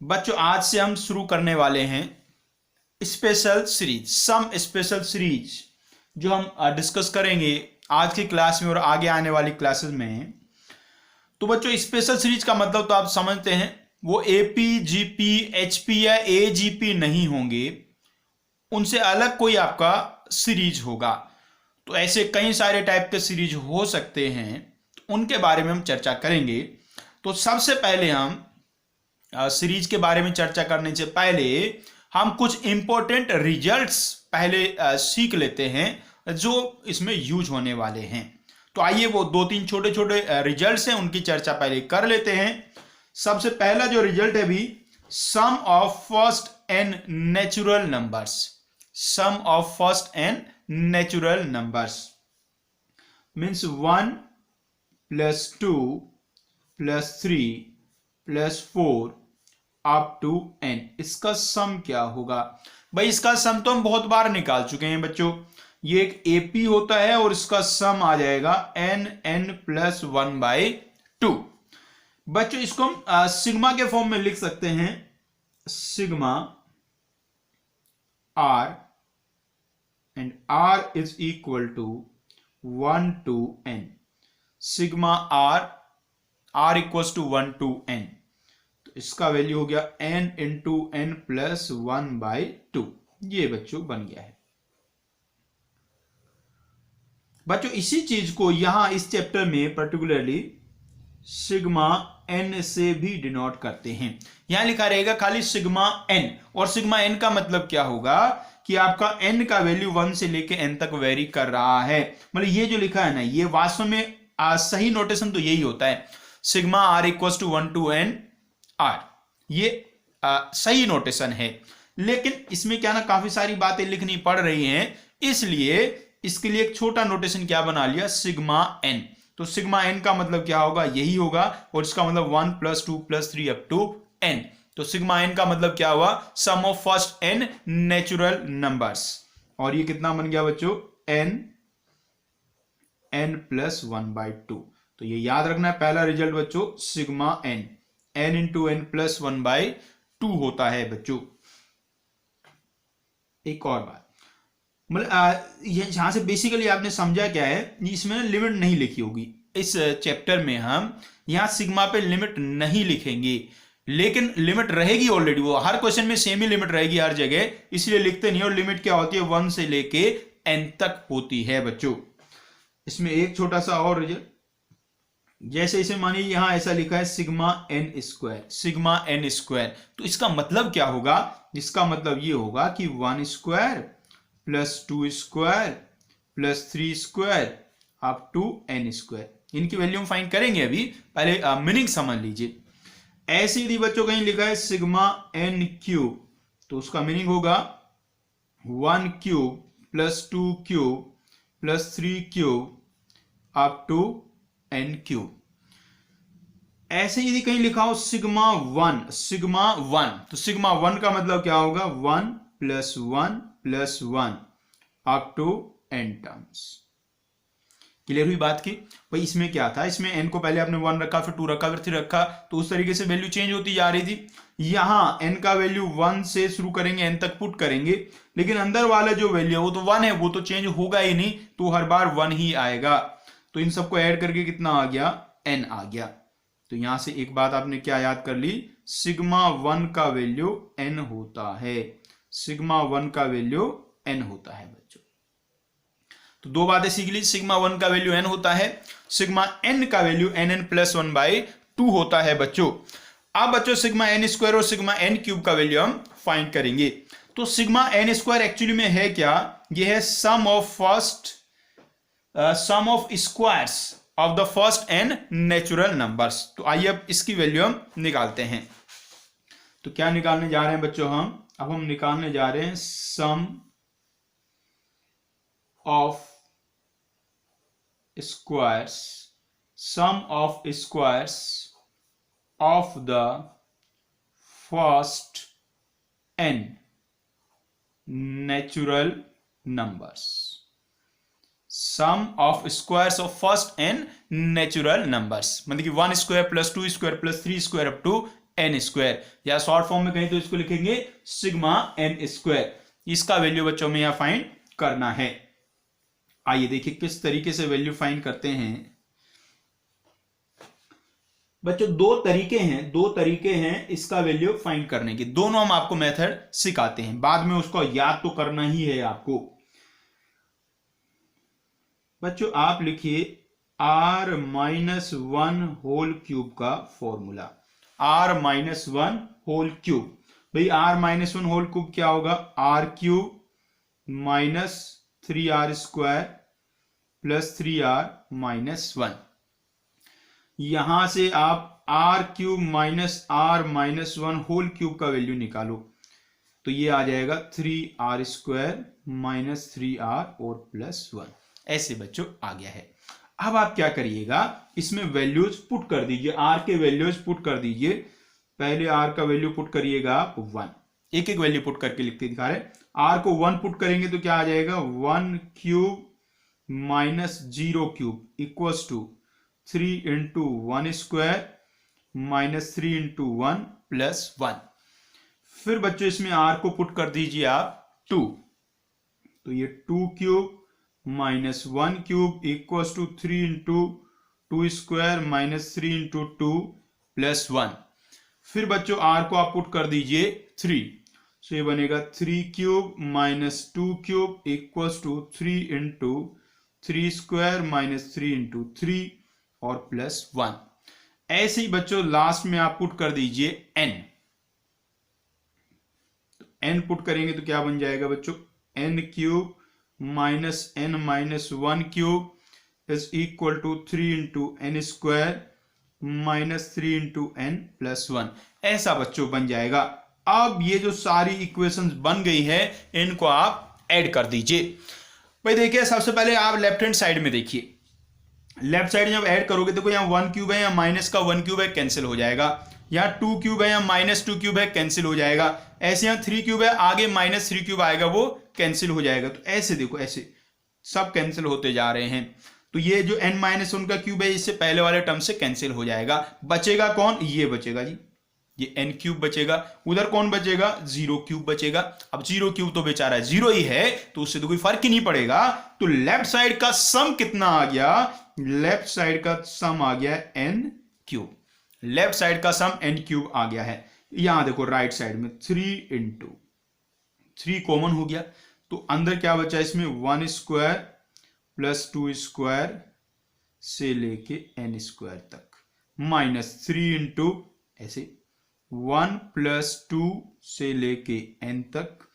बच्चों आज से हम शुरू करने वाले हैं special series, some special series, जो हम डिस्कस करेंगे आज की क्लास में और आगे आने वाली क्लासेस में। तो बच्चों स्पेशल सीरीज का मतलब तो आप समझते हैं, वो एपी, जीपी, एचपी या एजीपी नहीं होंगे, उनसे अलग कोई आपका सीरीज होगा। तो ऐसे कई सारे टाइप के सीरीज हो सकते हैं, तो उनके बारे में हम चर्चा करेंगे। तो सबसे पहले हम सीरीज के बारे में चर्चा करने से पहले हम कुछ इंपॉर्टेंट रिजल्ट्स पहले सीख लेते हैं जो इसमें यूज होने वाले हैं। तो आइए वो दो तीन छोटे छोटे रिजल्ट्स हैं, उनकी चर्चा पहले कर लेते हैं। सबसे पहला जो रिजल्ट है भी, sum of first N natural numbers. Sum of first N natural numbers means 1 + 2 + 3 + 4 up to n। इसका सम क्या होगा भाई? इसका सम तो हम बहुत बार निकाल चुके हैं बच्चों। ये एक एपी होता है और इसका सम आ जाएगा n + 1/2। बच्चों इसको हम सिग्मा के फॉर्म में लिख सकते हैं, sigma r, and r is equal to 1 to n। Sigma r equals to 1 to n। तो इसका वैल्यू हो गया n × n + 1/2। ये बच्चों बन गया है। बच्चों इसी चीज को यहां इस चैप्टर में पर्टिकुलरली सिग्मा n से भी डिनोट करते हैं। यहां लिखा रहेगा खाली सिग्मा n, और सिग्मा n का मतलब क्या होगा कि आपका n का वैल्यू 1 से लेके n तक वेरी कर रहा है। मतलब ये जो लिखा है ना, ये वास्तव में सही नोटेशन तो यही होता है, sigma r equals to 1 to n r। ये सही नोटेशन है। लेकिन इसमें क्या ना, काफी सारी बातें लिखनी पड़ रही हैं, इसलिए इसके लिए एक छोटा नोटेशन क्या बना लिया, सिग्मा n। तो सिग्मा n का मतलब क्या होगा, यही होगा, और इसका मतलब 1 + 2 + 3 अप टू n। तो सिग्मा n का मतलब क्या हुआ, sum of first n natural numbers. और ये कितना बन गया बच्चों, n + 1/2। तो ये याद रखना है पहला रिजल्ट बच्चों, सिग्मा n × n + 1/2 होता है बच्चों। एक और बात, मतलब यहां से बेसिकली आपने समझा क्या है, इसमें लिमिट नहीं लिखी होगी। इस चैप्टर में हम यहां सिग्मा पे लिमिट नहीं लिखेंगे, लेकिन लिमिट रहेगी ऑलरेडी, वो हर क्वेश्चन में सेम ही लिमिट रहेगी हर जगह, इसलिए लिखते नहीं। और लिमिट क्या होती है, 1 से लेके n तक होती है बच्चों। इसमें एक छोटा सा और रिजल्ट, जैसे इसे मानिए यहां ऐसा लिखा है सिग्मा n², सिग्मा n²। तो इसका मतलब क्या होगा, इसका मतलब ये होगा कि 1² + 2² + 3² अप टू n²। इनकी वैल्यू हम फाइंड करेंगे, अभी पहले मीनिंग समझ लीजिए। ऐसे यदि बच्चों कहीं लिखा है सिग्मा n³, तो उसका मीनिंग होगा 1³ + 2³ + 3³ अप टू n³। ऐसे यदि कहीं लिखा हो सिग्मा 1, तो सिग्मा 1 का मतलब क्या होगा, 1 + 1 + 1 up to n terms. Clear हुई बात की? भाई इसमें क्या था, इसमें n को पहले आपने 1 रखा, फिर 2 रखा, फिर 3 रखा, तो उस तरीके से वैल्यू चेंज होती जा रही थी। यहां n का वैल्यू 1 से शुरू करेंगे, n तक पुट करेंगे, लेकिन अंदर वाला जो वैल्यू है वो तो 1 है, वो तो चेंज होगा ही नहीं, तो हर बार 1 ही आएगा। तो इन सबको ऐड करके कितना आ गया, n आ गया। तो यहां से एक बात आपने क्या याद कर ली, सिग्मा 1 का वैल्यू n होता है, सिग्मा 1 का वैल्यू n होता है बच्चों। तो दो बातें सीख ली, सिग्मा 1 का वैल्यू n होता है, सिग्मा n का वैल्यू n + 1/2 होता है बच्चों। अब बच्चों सिग्मा n² और सिग्मा n³ का वैल्यू हम फाइंड करेंगे। तो सिग्मा n² एक्चुअली में है क्या, यह है sum of squares of the first n natural numbers. तो आइए अब इसकी वैल्यू हम निकालते हैं। तो क्या निकालने जा रहे हैं बच्चों अब हम निकालने जा रहे हैं sum of squares of the first n natural numbers. Sum of squares of first n natural numbers, मतलब कि 1² + 2² + 3² अप टू एन स्क्वायर, या शॉर्ट फॉर्म में कहीं तो इसको लिखेंगे सिग्मा एन स्क्वायर। इसका वैल्यू बच्चों में यहां फाइंड करना है। आइए देखिए किस तरीके से वैल्यू फाइंड करते हैं बच्चों। दो तरीके हैं इसका वैल्यू फाइंड करने के, दोनों हम आपको मेथड सिखाते हैं, बाद में उसको याद तो करना ही है आपको। बच्चों आप लिखिए r-1 होल क्यूब का फॉर्मूला, r-1 होल क्यूब। भाई r-1 होल क्यूब क्या होगा, r³ minus 3r square plus 3r-1। यहां से आप r³ minus r-1 whole cube का वैल्यू निकालो तो ये आ जाएगा 3r स्क्वायर माइनस 3r और प्लस 1। ऐसे बच्चों आ गया है। अब आप क्या करिएगा, इसमें वैल्यूज पुट कर दीजिए, r के वैल्यूज पुट कर दीजिए। पहले r का वैल्यू पुट करिएगा आप 1, एक एक वैल्यू पुट करके लिखते दिखा रहे। r को 1 पुट करेंगे तो क्या आ जाएगा, 1³ minus 0³ equals to 3 into 1 square minus 3 into 1 plus 1। फिर बच्चों इसमें r को पुट कर दीजिए आप 2, तो ये 2³ minus 1³ equals to 3 into 2 square minus 3 into 2 plus 1। फिर बच्चों r को आप पुट कर दीजिए 3, सो ये बनेगा 3³ minus 2³ equals to 3 into 3 square minus 3 into 3 और प्लस 1। ऐसे ही बच्चों लास्ट में आप पुट कर दीजिए n, तो n पुट करेंगे तो क्या बन जाएगा बच्चों, n³ minus n minus 1³ is equal to 3 into n square minus 3 into n plus 1। ऐसा बच्चों बन जाएगा। अब ये जो सारी इक्वेशंस बन गई है इनको आप ऐड कर दीजिए। भाई देखिए सबसे पहले आप लेफ्ट हैंड साइड में देखिए, लेफ्ट साइड जब ऐड करोगे तो यहाँ 1³ है, यहाँ माइनस का 1³ है, कैंसिल हो जाएगा। यहाँ 2³ है, यहाँ माइनस 2³ है, कैंसिल हो जाएगा। ऐसे यहाँ 3³ है, आगे माइनस 3³ आएगा, वो कैंसिल हो जाएगा। तो ऐसे देखो, ऐसे सब कैंसिल होते जा रहे हैं। तो ये जो n-1 का क्यूब है इससे पहले वाले टर्म से कैंसिल हो जाएगा। बचेगा कौन, ये बचेगा जी, ये n³ बचेगा। उधर कौन बचेगा, 0³ बचेगा। अब 0³ तो बेचारा 0 ही है तो उससे तो कोई फर्क ही नहीं पड़ेगा। तो लेफ्ट साइड का सम कितना आ गया, लेफ्ट साइड का सम आ गया n³। लेफ्ट साइड का सम n³ आ गया है। यहां देखो राइट साइड में 3 इंटू 3 कॉमन हो गया, तो अंदर क्या बचा इसमें 1 स्क्वायर प्लस 2 स्क्वायर से लेके n स्क्वायर तक माइनस 3 इंटू ऐसे 1 प्लस 2 से लेके n तक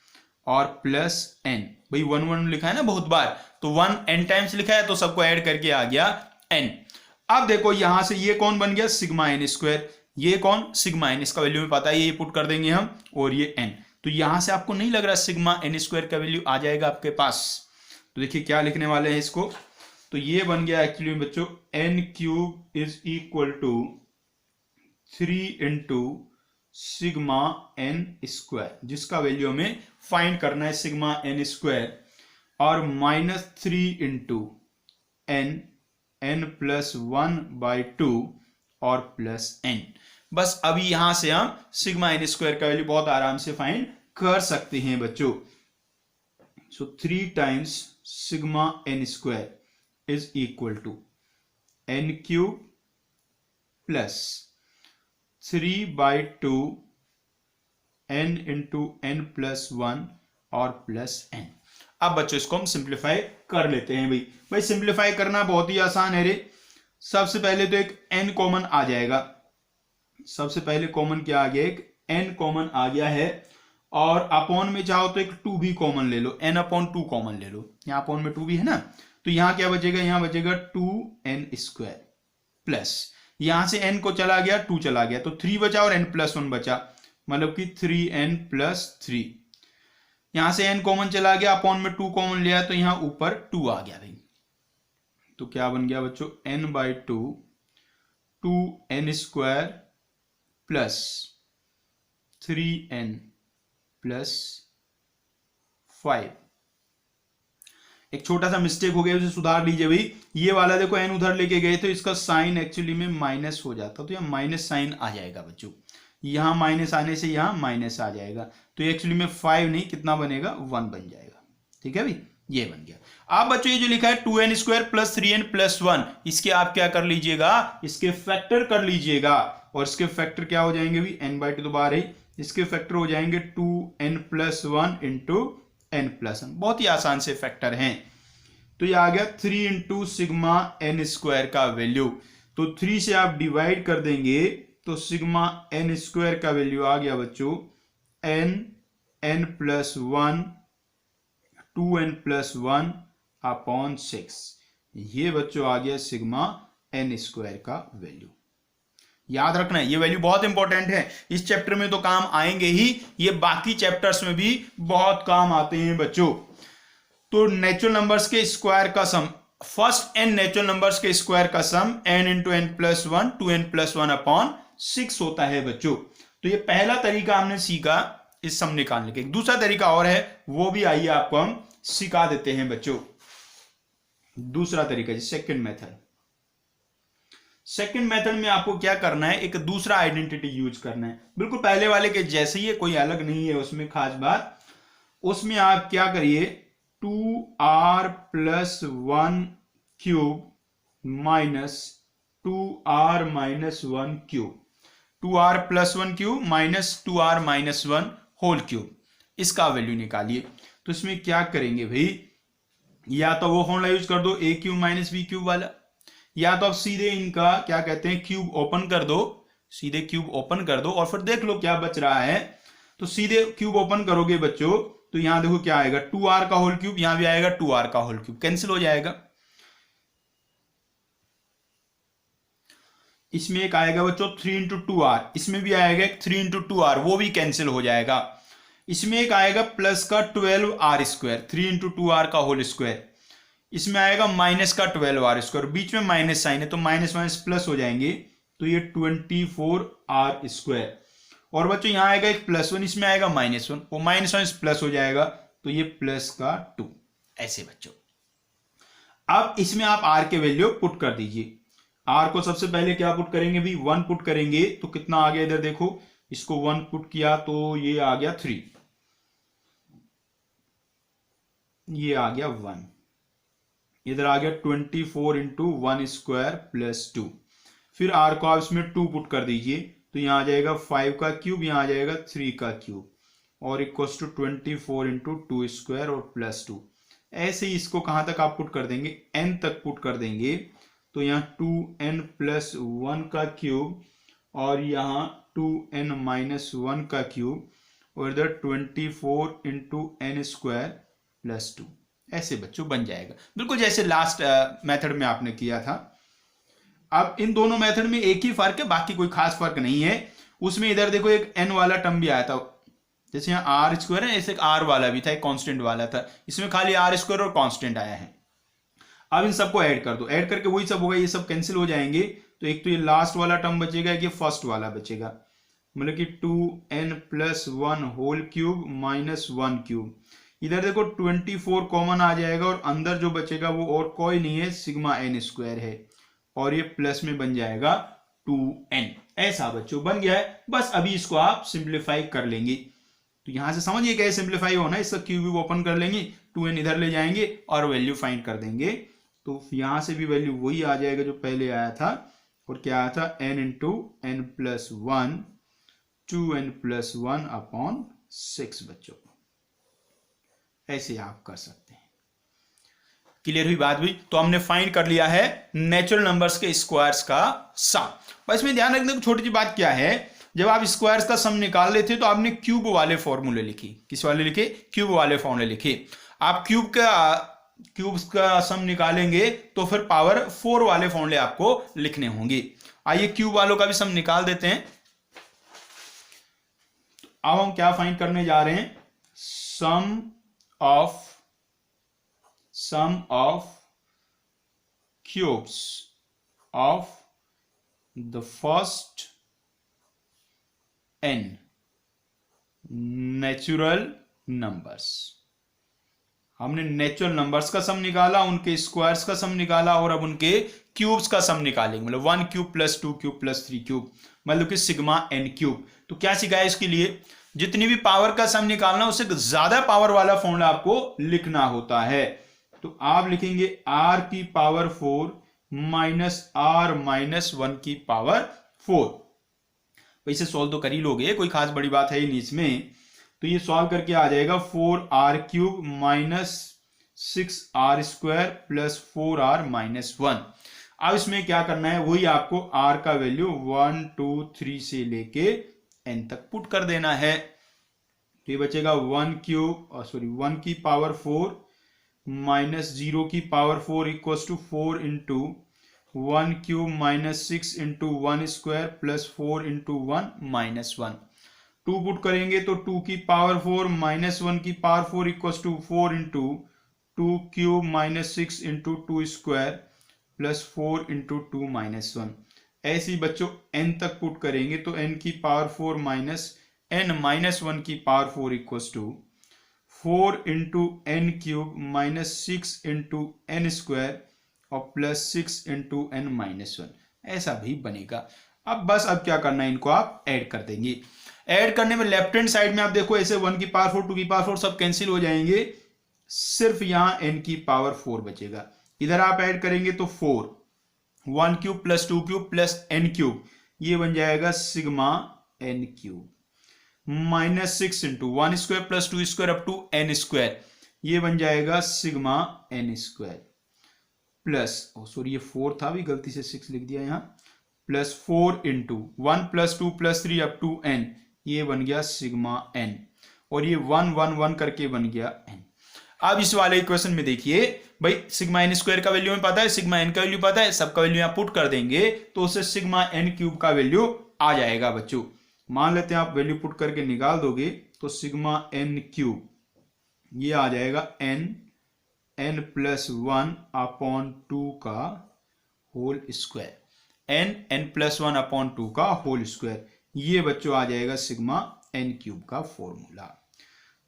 और प्लस n। भाई 1 लिखा है ना बहुत बार, तो 1 n टाइम्स लिखा है तो सबको ऐड करके आ गया n। अब देखो यहां से ये कौन बन गया, सिग्मा n स्क्वायर। ये कौन, सिग्मा n, इसका वैल्यू में पता है, ये पुट कर देंगे हम, और ये n। तो यहां से आपको नहीं लग रहा सिग्मा n स्क्वायर का वैल्यू आ जाएगा आपके पास। तो देखिए क्या लिखने वाले हैं इसको, तो ये बन गया एक्चुअली बच्चों n³ is equal to 3 into sigma n square, जिसका वैल्यू हमें फाइंड करना है सिग्मा n स्क्वायर, और माइनस 3 इंटू n प्लस 1/2 और प्लस n। बस अभी यहां से हम सिग्मा n स्क्वायर का वैल्यू बहुत आराम से फाइंड कर सकते हैं बच्चों। So 3 times sigma n square is equal to n³ plus 3/2 n into n plus 1 और प्लस n। अब बच्चों इसको हम सिंप्लीफाई कर लेते हैं। भाई सिंप्लीफाई करना बहुत ही आसान है रे। सबसे पहले तो एक n कॉमन आ जाएगा, सबसे पहले कॉमन क्या आ गया, एक n कॉमन आ गया है, और अपॉन में चाहो तो एक 2 भी कॉमन ले लो, n/2 कॉमन ले लो, यहाँ अपॉन में 2 भी है ना, तो यहां क्या बचेगा, यहां बचेगा 2n स्क्वायर प्लस यहां से n को चला गया 2 चला गया तो 3 बचा और n प्लस 1 बचा, मतलब कि 3n प्लस 3। यहां से n कॉमन चला गया, अपॉन में 2 कॉमन लिया तो यहां ऊपर 2 आ गया भाई। तो क्या बन गया बच्चों, n/2 2n square plus 3n plus 5। एक छोटा सा मिस्टेक हो गया, उसे सुधार लीजिए भाई। ये वाला देखो n उधर लेके गए तो इसका साइन एक्चुअली में माइनस हो जाता, तो यह माइनस साइन आ जाएगा बच्चों। यहाँ माइनस आने से यहाँ माइनस आ जाएगा, तो एक्चुअली में 5 नहीं कितना बनेगा 1 बन जाएगा। ठीक है भाई, ये बन गया। आप बच्चों ये जो लिखा है 2n² + 3n+1, इसके आप क्या कर लीजिएगा, इसके फैक्टर कर लीजिएगा। और इसके फैक्टर क्या हो जाएंगे भी, n/2 तो बाहर ही, इसके फैक्टर हो जाएंगे 2n+1 × n+1। बहुत ही आसान से फैक्टर हैं। तो ये आ गया 3 × सिग्मा n² का वैल्यू। तो 3 से आप डिवाइड कर देंगे तो सिग्मा n² का वैल्यू आ गया बच्चों n+1 2n+1/6। ये बच्चों आ गया सिग्मा n² का वैल्यू। याद रखना है, ये वैल्यू बहुत इंपॉर्टेंट है। इस चैप्टर में तो काम आएंगे ही, ये बाकी चैप्टर्स में भी बहुत काम आते हैं बच्चों। तो नेचुरल नंबर्स के स्क्वायर का सम, फर्स्ट n नेचुरल नंबर्स के स्क्वायर का सम n × n+1 2n+1/6 होता है बच्चों। तो ये पहला तरीका हमने सीखा इस सम निकालने के। दूसरा तरीका और है, वो भी आइए आपको हम सिखा देते हैं बच्चों। दूसरा तरीका जी सेकंड मेथड। सेकंड मेथड में आपको क्या करना है, एक दूसरा आइडेंटिटी यूज करना है, बिल्कुल पहले वाले के जैसे ही है, कोई अलग नहीं है उसमें खास बात। उसमें आप क्या करिए, 2r + 1³ - 2r - 1³, 2r + 1³ - 2r - 1³ इसका वैल्यू निकालिए। तो इसमें क्या करेंगे भाई, या तो वो फॉर्मूला यूज कर दो a³ - b³ वाला, या तो आप सीधे इनका क्या कहते हैं क्यूब ओपन कर दो, सीधे क्यूब ओपन कर दो और फिर देख लो क्या बच रहा है। तो सीधे क्यूब ओपन करोगे बच्चों तो यहां देखो क्या आएगा, 2r⁵, यहां भी आएगा 2r⁵, कैंसिल हो जाएगा। इसमें एक आएगा बच्चों 3 × 2r, इसमें भी आएगा 3 × 2r, वो भी कैंसिल हो जाएगा। इसमें एक आएगा प्लस का 12r², 3 × 2r², इसमें आएगा माइनस का 12r², बीच में माइनस साइन है तो माइनस माइनस प्लस हो जाएंगे, तो ये 24r²। और बच्चों यहां आएगा एक +1, इसमें आएगा -1, वो माइनस माइनस प्लस हो जाएगा तो ये प्लस का 2। ऐसे बच्चों अब इसमें आप r के वैल्यू पुट कर दीजिए। r को सबसे पहले क्या पुट करेंगे भी, 1 पुट करेंगे तो कितना आ गया, इधर देखो इसको 1 पुट किया तो ये आ गया 3, ये आ गया 1, इधर आ गया 24 × 1² + 2। फिर r को आप इसमें 2 पुट कर दीजिए तो यहां आ जाएगा 5⁵, यहां आ जाएगा 3⁵, और इक्वल्स टू 24 × 2² और +2। ऐसे ही इसको कहां तक आप पुट कर देंगे, n तक पुट कर देंगे तो यहाँ 2n+1³ और यहाँ 2n - 1³ और इधर 24 × n² + 2। ऐसे बच्चों बन जाएगा, बिल्कुल जैसे लास्ट मेथड में आपने किया था। अब इन दोनों मेथड में एक ही फर्क है, बाकी कोई खास फर्क नहीं है। उसमें इधर देखो एक n वाला टर्म भी आया था, जैसे यहाँ r² है, ऐसे एक r वाला भी था, एक कांस्टेंट वाला था, इसमें खाली r² और कांस्टेंट आया है। अब इन सबको ऐड कर दो, ऐड करके वही सब होगा, ये सब कैंसिल हो जाएंगे। तो एक तो ये लास्ट वाला टर्म बचेगा, एक ये फर्स्ट वाला बचेगा, मतलब कि 2n+1³ - 1³। इधर देखो 24 कॉमन आ जाएगा और अंदर जो बचेगा वो और कोई नहीं है, सिग्मा n² है, और ये प्लस में बन जाएगा 2n। ऐसा बच्चों बन गया है। बस अभी इसको आप सिंप्लीफाई कर लेंगे। तो यहां से समझिए क्या सिंप्लीफाई होना है, इसका क्यूब ओपन कर लेंगे, 2n इधर ले जाएंगे और वैल्यू फाइंड कर देंगे। तो यहां से भी वैल्यू वही आ जाएगा जो पहले आया था, और क्या आया था, n × n+1 2n+1/6 बच्चों। ऐसे आप कर सकते हैं। क्लियर हुई बात हुई? तो हमने फाइंड कर लिया है नेचुरल नंबर्स के स्क्वायर्स का सम। बस में ध्यान रखने की छोटी सी बात क्या है, जब आप स्क्वायर्स का सम निकाल रहे थे तो आपने क्यूब वाले फॉर्मूले लिखे। किस वाले लिखे? क्यूब वाले फॉर्मूले लिखे। आप क्यूब का सम निकालेंगे तो फिर पावर 4 वाले फॉर्मूले आपको लिखने होंगे। आइए क्यूब वालों का भी सम निकाल देते हैं। अब हम क्या फाइंड करने जा रहे हैं, सम of cubes of the first n natural numbers। हमने नेचुरल नंबर्स का सम निकाला, उनके स्क्वायर्स का सम निकाला, और अब उनके क्यूब्स का सम निकालेंगे, मतलब 1³ + 2³ + 3³ मतलब कि सिग्मा n³। तो क्या सिखाया इसके लिए, जितनी भी पावर का सम निकालना उससे ज्यादा पावर वाला फॉर्मूला आपको लिखना होता है। तो आप लिखेंगे r की पावर 4 माइनस r माइनस 1 की पावर 4। वैसे सॉल्व तो कर ही लोगे, कोई खास बड़ी बात है ही नहीं इसमें। तो ये सॉल्व करके आ जाएगा 4r³ minus 6r square plus 4r minus 1। अब इसमें क्या करना है, वही आपको r का वैल्यू 1 2 3 से लेके n तक पुट कर देना है। तो ये बचेगा 1 की पावर 4 माइनस 0 की power 4 equals to 4 into 1³ minus 6 into 1 square plus 4 into 1 minus 1। 2 put करेंगे तो 2 की पावर 4 माइनस 1 की power 4 equals to 4 into 2³ minus 6 into 2 square plus 4 into 2 minus 1। ऐसे ही बच्चों n तक पुट करेंगे तो n की पावर 4 माइनस n माइनस 1 की power 4 equals to 4 into n³ minus 6 into n square और प्लस 6 इंटू n माइनस 1। ऐसा भी बनेगा। अब क्या करना है, इनको आप ऐड कर देंगे। ऐड करने में लेफ्ट हैंड साइड में आप देखो ऐसे 1 की पावर 4 2 की पावर 4 सब कैंसिल हो जाएंगे, सिर्फ यहां n की पावर 4 बचेगा। इधर आप ऐड करेंगे तो 4 1³ प्लस 2³ प्लस n³, ये बन जाएगा sigma n³ minus 6 into 1 square plus 2 square up to n square, ये बन जाएगा sigma n square plus sorry ये 4 था, भी गलती से 6 लिख दिया यहां, plus 4 into 1 plus 2 plus 3 up to n, ये बन गया सिग्मा n, और ये 1 1 1 करके बन गया n। अब इस वाले इक्वेशन में देखिए भाई सिग्मा n स्क्वायर का वैल्यू हमें पता है, सिग्मा n का वैल्यू पता है, सबका वैल्यू यहां पुट कर देंगे तो उससे सिग्मा n³ का वैल्यू आ जाएगा। बच्चों मान लेते हैं आप वैल्यू पुट करके निकाल दोगे तो सिग्मा n³ ये आ जाएगा n प्लस 1 अपॉन 2 का whole square, n plus 1 upon 2 का होल स्क्वायर, ये बच्चों आ जाएगा सिग्मा n³ का फॉर्मूला।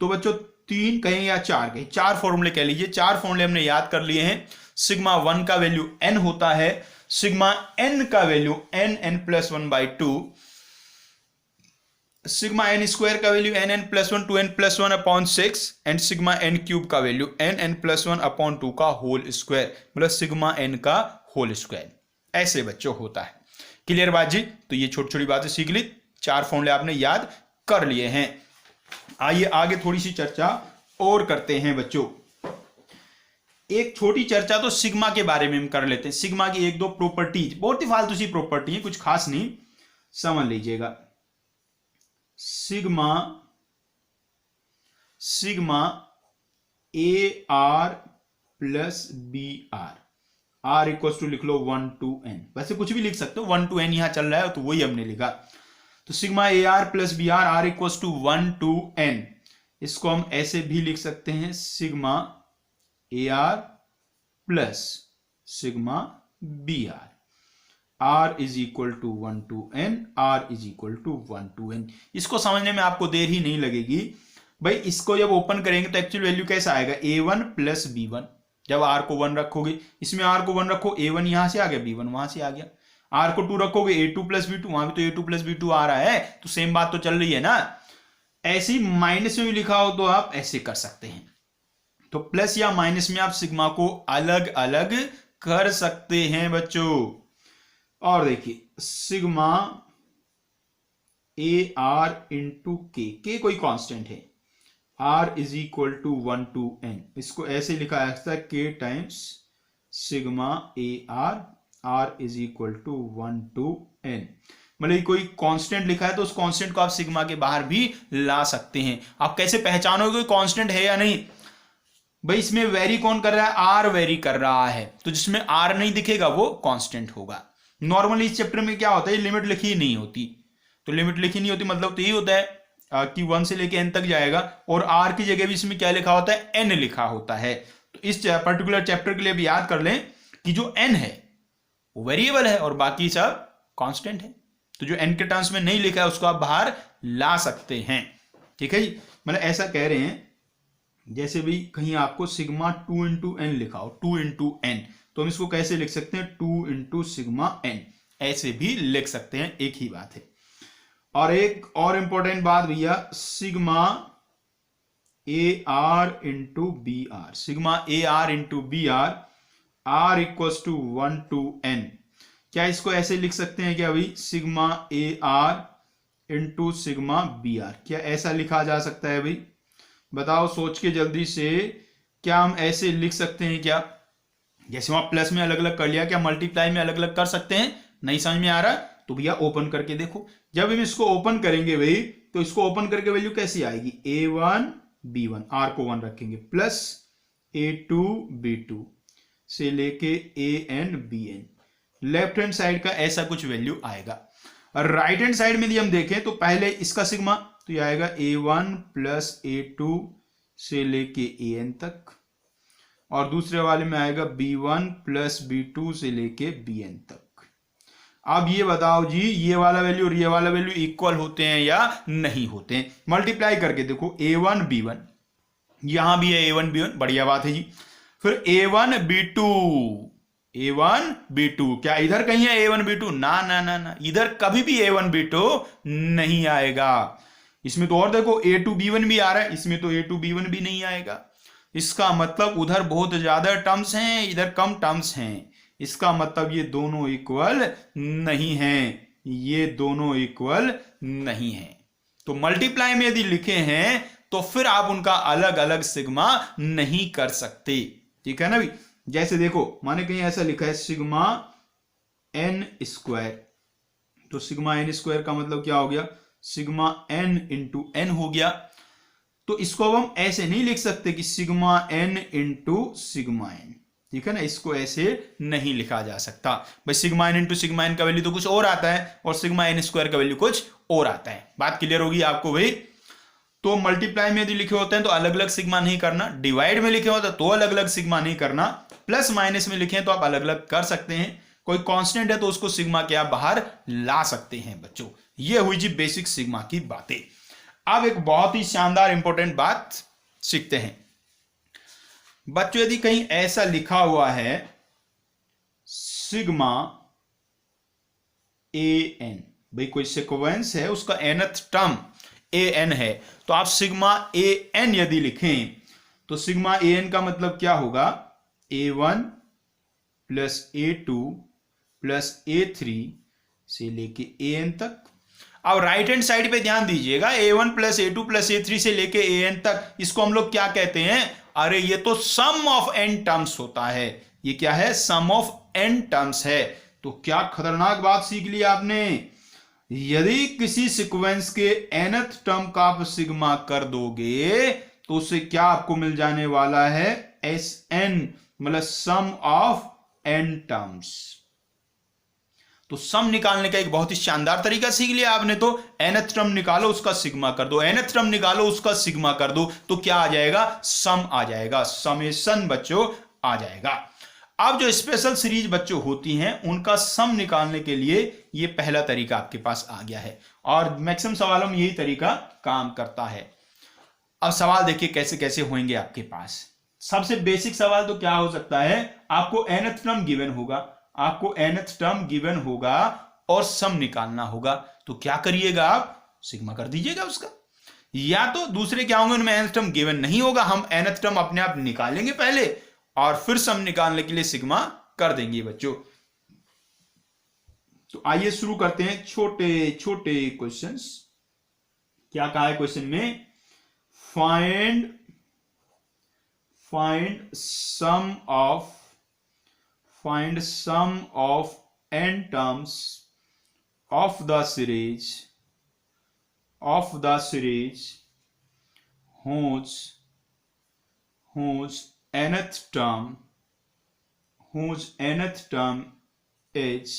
तो बच्चों 3 कहें या 4 कहें, 4 फॉर्मूले कह लीजिए, 4 फॉर्मूले हमने याद कर लिए हैं। सिग्मा 1 का वैल्यू n होता है, सिग्मा n का value n plus 1 by 2, sigma n square का value n plus 1 2n plus 1 upon 6 and sigma n³ का वैल्यू n प्लस 1 अपॉन 2 का होल स्क्वायर, मतलब सिग्मा n का होल स्क्वायर। ऐसे बच्चों होता है। क्लियर बात जी? तो ये छोटी छोटी बातें सीख ली, 4 फॉर्मूले आपने याद कर लिए हैं। आइए आगे थोड़ी सी चर्चा और करते हैं बच्चों। एक छोटी चर्चा तो सिग्मा के बारे में हम कर लेते हैं। सिग्मा की 1 2 प्रॉपर्टीज, बहुत ही फालतू सी प्रॉपर्टी है, कुछ खास नहीं, समझ लीजिएगा। Sigma A R plus B R equal to लिख लो 1 to n, वैसे कुछ भी लिख सकते हो, 1 to n यहां चल रहा है तो वही हमने लिखा। तो sigma A R plus B R equal to 1 to n, इसको हम ऐसे भी लिख सकते हैं sigma A R plus sigma B R is equal to 1 to n, R is equal to 1 to n। इसको समझने में आपको देर ही नहीं लगेगी भाई। इसको जब ओपन करेंगे तो एक्चुअल वैल्यू कैसा आएगा, a1 प्लस b1, जब r को 1 रखोगे, इसमें r को 1 रखो, a1 यहां से आ गया, b1 वहां से आ गया। r को 2 रखोगे, a2 प्लस b2, वहां भी तो a2 प्लस b2 आ रहा है, तो सेम बात तो चल रही है ना। ऐसे ही माइनस में भी लिखा हो तो आप ऐसे कर सकते हैं। तो प्लस या माइनस में आप सिग्मा को अलग अलग कर सकते हैं बच्चों। और देखिए सिग्मा ए आर इंटू के कोई कांस्टेंट है, r is equal to 1 to n, इसको ऐसे लिखा जा सकता है k times sigma A R is equal to 1 to n। मतलब कोई कांस्टेंट लिखा है तो उस कांस्टेंट को आप सिग्मा के बाहर भी ला सकते हैं। आप कैसे पहचानोगे कांस्टेंट है या नहीं भाई, इसमें वेरी कौन कर रहा है, आर वेरी कर रहा है, तो जिसमें आर नहीं दिखेगा वो कांस्टेंट होगा। नॉर्मली इस चैप्टर में क्या होता है, लिमिट लिखी नहीं होती, तो लिमिट लिखी नहीं होती मतलब तो यही होता है कि 1 से लेके n तक जाएगा, और r की जगह भी इसमें क्या लिखा होता है, n लिखा होता है। तो इस पर्टिकुलर चैप्टर के लिए भी याद कर लें कि जो n है वो वेरिएबल है और बाकी सब कांस्टेंट है। तो जो n के टर्म्स में नहीं लिखा है उसको आप बाहर ला सकते हैं। ठीक है जी, मतलब ऐसा कह रहे हैं जैसे भी कहीं आपको सिग्मा 2 इंटू n लिखा हो, 2 इंटू n, तो हम इसको कैसे लिख सकते हैं, 2 इंटू सिग्मा n, ऐसे भी लिख सकते हैं, एक ही बात है। और एक और इंपॉर्टेंट बात भैया, sigma A R into B R, sigma A R into B R, R equals to 1 to n। क्या इसको ऐसे लिख सकते हैं क्या भाई, sigma A R into sigma B R, क्या ऐसा लिखा जा सकता है भाई? बताओ सोच के जल्दी से, क्या हम ऐसे लिख सकते हैं क्या? जैसे वहां प्लस में अलग अलग कर लिया, क्या मल्टीप्लाई में अलग अलग कर सकते हैं? नहीं समझ में आ रहा तो भैया ओपन करके देखो। जब हम इसको ओपन करेंगे भाई, तो इसको ओपन करके वैल्यू कैसी आएगी, a1 b1, आर को 1 रखेंगे, प्लस a2 b2 से लेके an bn, left hand side का ऐसा कुछ वैल्यू आएगा। और राइट हैंड साइड में यदि हम देखें तो पहले इसका सिग्मा, तो यह आएगा a1 प्लस a2 से लेके an तक, और दूसरे वाले में आएगा b1 प्लस b2 से लेके bn तक। अब ये बताओ जी, ये वाला वैल्यू और ये वाला वैल्यू इक्वल होते हैं या नहीं होते हैं? मल्टीप्लाई करके देखो, a1 b1, यहां भी है a1 b1, बढ़िया बात है जी। फिर a1 b2, a1 b2, क्या इधर कहीं है a1 b2? ना ना ना ना, इधर कभी भी a1 b2 नहीं आएगा। इसमें तो और देखो a2 b1 भी आ रहा है, इसमें तो a2 b1 भी नहीं आएगा। इसका मतलब उधर बहुत ज्यादा टर्म्स हैं, इधर कम टर्म्स हैं। इसका मतलब ये दोनों इक्वल नहीं हैं, ये दोनों इक्वल नहीं हैं। तो मल्टीप्लाई में यदि लिखे हैं तो फिर आप उनका अलग अलग सिग्मा नहीं कर सकते, ठीक है ना भाई? जैसे देखो, माने कहीं ऐसा लिखा है सिग्मा एन स्क्वायर, तो सिग्मा एन स्क्वायर का मतलब क्या हो गया, सिग्मा एन इंटू एन हो गया। तो इसको अब हम ऐसे नहीं लिख सकते कि sigma N into sigma N, ठीक है ना, इसको ऐसे नहीं लिखा जा सकता भाई। Sigma N into sigma N का वैल्यू तो कुछ और आता है और सिग्मा एन स्क्वायर का वैल्यू कुछ और आता है। बात क्लियर होगी आपको भाई? तो मल्टीप्लाई में यदि लिखे होते हैं तो अलग अलग सिग्मा नहीं करना, डिवाइड में लिखे होते हैं तो अलग अलग सिग्मा नहीं करना, प्लस माइनस में लिखे हैं तो आप अलग अलग कर सकते हैं। कोई कांस्टेंट है तो उसको सिग्मा के आप बाहर ला सकते हैं बच्चों। ये हुई जी बेसिक सिग्मा की बातें। अब एक बहुत ही शानदार इंपॉर्टेंट बात सीखते हैं बच्चों। यदि कहीं ऐसा लिखा हुआ है सिग्मा ए एन, भाई कोई सीक्वेंस है उसका nth टर्म ए एन है, तो आप सिग्मा ए एन यदि लिखें तो सिग्मा ए एन का मतलब क्या होगा, a1 plus a2 plus a3 से लेके an तक। अब राइट हैंड साइड पे ध्यान दीजिएगा, a1 plus a2 plus a3 से लेके an तक, इसको हम लोग क्या कहते हैं, अरे ये तो सम ऑफ n टर्म्स होता है। ये क्या है, सम ऑफ n टर्म्स है। तो क्या खतरनाक बात सीख ली आपने, यदि किसी सीक्वेंस के nth टर्म का आप सिग्मा कर दोगे तो उससे क्या आपको मिल जाने वाला है, Sn, मतलब सम ऑफ n टर्म्स। तो सम निकालने का एक बहुत ही शानदार तरीका सीख लिया आपने। तो nth टर्म निकालो उसका सिग्मा कर दो, nth टर्म निकालो उसका सिग्मा कर दो, तो क्या आ जाएगा, सम आ जाएगा, समेशन बच्चों आ जाएगा। अब जो स्पेशल सीरीज बच्चों होती हैं उनका सम निकालने के लिए ये पहला तरीका आपके पास आ गया है और मैक्सिमम सवालों में यही तरीका काम करता है। अब सवाल देखिए कैसे कैसे होंगे आपके पास। सबसे बेसिक सवाल तो क्या हो सकता है, आपको nth टर्म गिवन होगा, आपको nth टर्म गिवन होगा और सम निकालना होगा। तो क्या करिएगा, आप सिग्मा कर दीजिएगा उसका। या तो दूसरे क्या होंगे, उनमें nth टर्म गिवन नहीं होगा, हम nth टर्म अपने आप निकालेंगे पहले और फिर सम निकालने के लिए सिग्मा कर देंगे बच्चों। तो आइए शुरू करते हैं छोटे छोटे क्वेश्चंस। क्या कहा है क्वेश्चन में, find sum of n terms of the series whose nth term is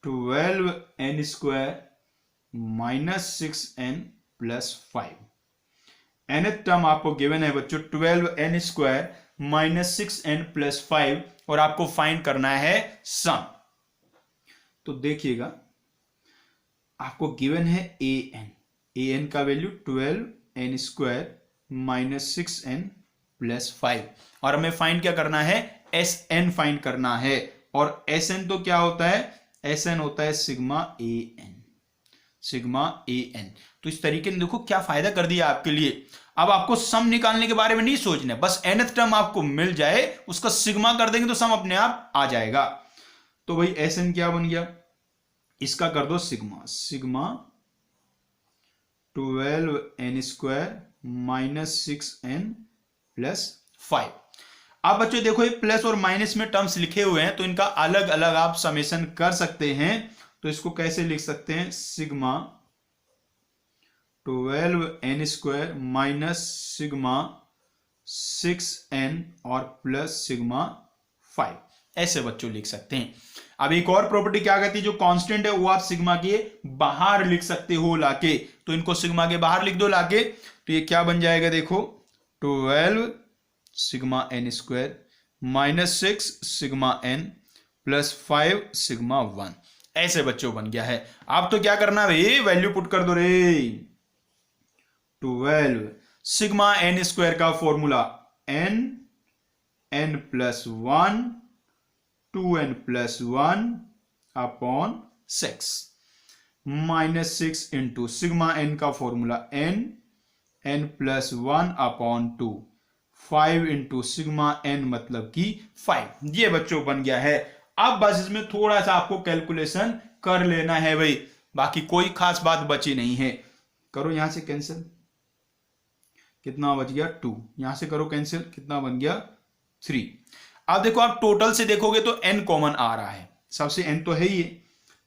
12n square minus 6n plus 5। nth term आपको गिवन है बच्चों 12n square minus 6n plus 5 और आपको फाइंड करना है सम। तो देखिएगा आपको गिवन है an का value 12n square minus 6n plus 5 और हमें फाइंड क्या करना है, sn फाइंड करना है। और sn तो क्या होता है, sn होता है sigma an। Sigma A N. तो इस तरीके ने देखो क्या फायदा कर दिया आपके लिए। अब आपको सम निकालने के बारे में नहीं सोचना है, बस nth टर्म आपको मिल जाए उसका सिग्मा कर देंगे तो सम अपने आप आ जाएगा। तो भाई एस एन क्या बन गया, इसका कर दो sigma, sigma 12n² minus 6n plus 5। अब बच्चों देखो ये प्लस और माइनस में टर्म्स लिखे हुए हैं तो इनका अलग अलग आप समेशन कर सकते हैं। तो इसको कैसे लिख सकते हैं, sigma 12n² minus sigma 6n और प्लस सिग्मा 5, ऐसे बच्चों लिख सकते हैं। अब एक और प्रॉपर्टी क्या कहती है, जो कांस्टेंट है वो आप सिग्मा के बाहर लिख सकते हो लाके। तो इनको सिग्मा के बाहर लिख दो लाके, तो ये क्या बन जाएगा देखो, 12 sigma n² minus 6 sigma n plus 5 sigma 1, ऐसे बच्चों बन गया है। अब तो क्या करना है भाई, वैल्यू पुट कर दो रे। 12 सिग्मा n² का formula n plus 1 2n plus 1 upon 6 minus 6 into sigma n का formula n plus 1 upon 2 5 into sigma n मतलब कि 5। ये बच्चों बन गया है। अब बस इसमें थोड़ा सा आपको कैलकुलेशन कर लेना है भाई, बाकी कोई खास बात बची नहीं है। करो यहां से कैंसिल, कितना बच गया 2, यहां से करो कैंसिल, कितना बन गया 3। अब देखो आप टोटल से देखोगे तो n कॉमन आ रहा है, सबसे n तो है ही है,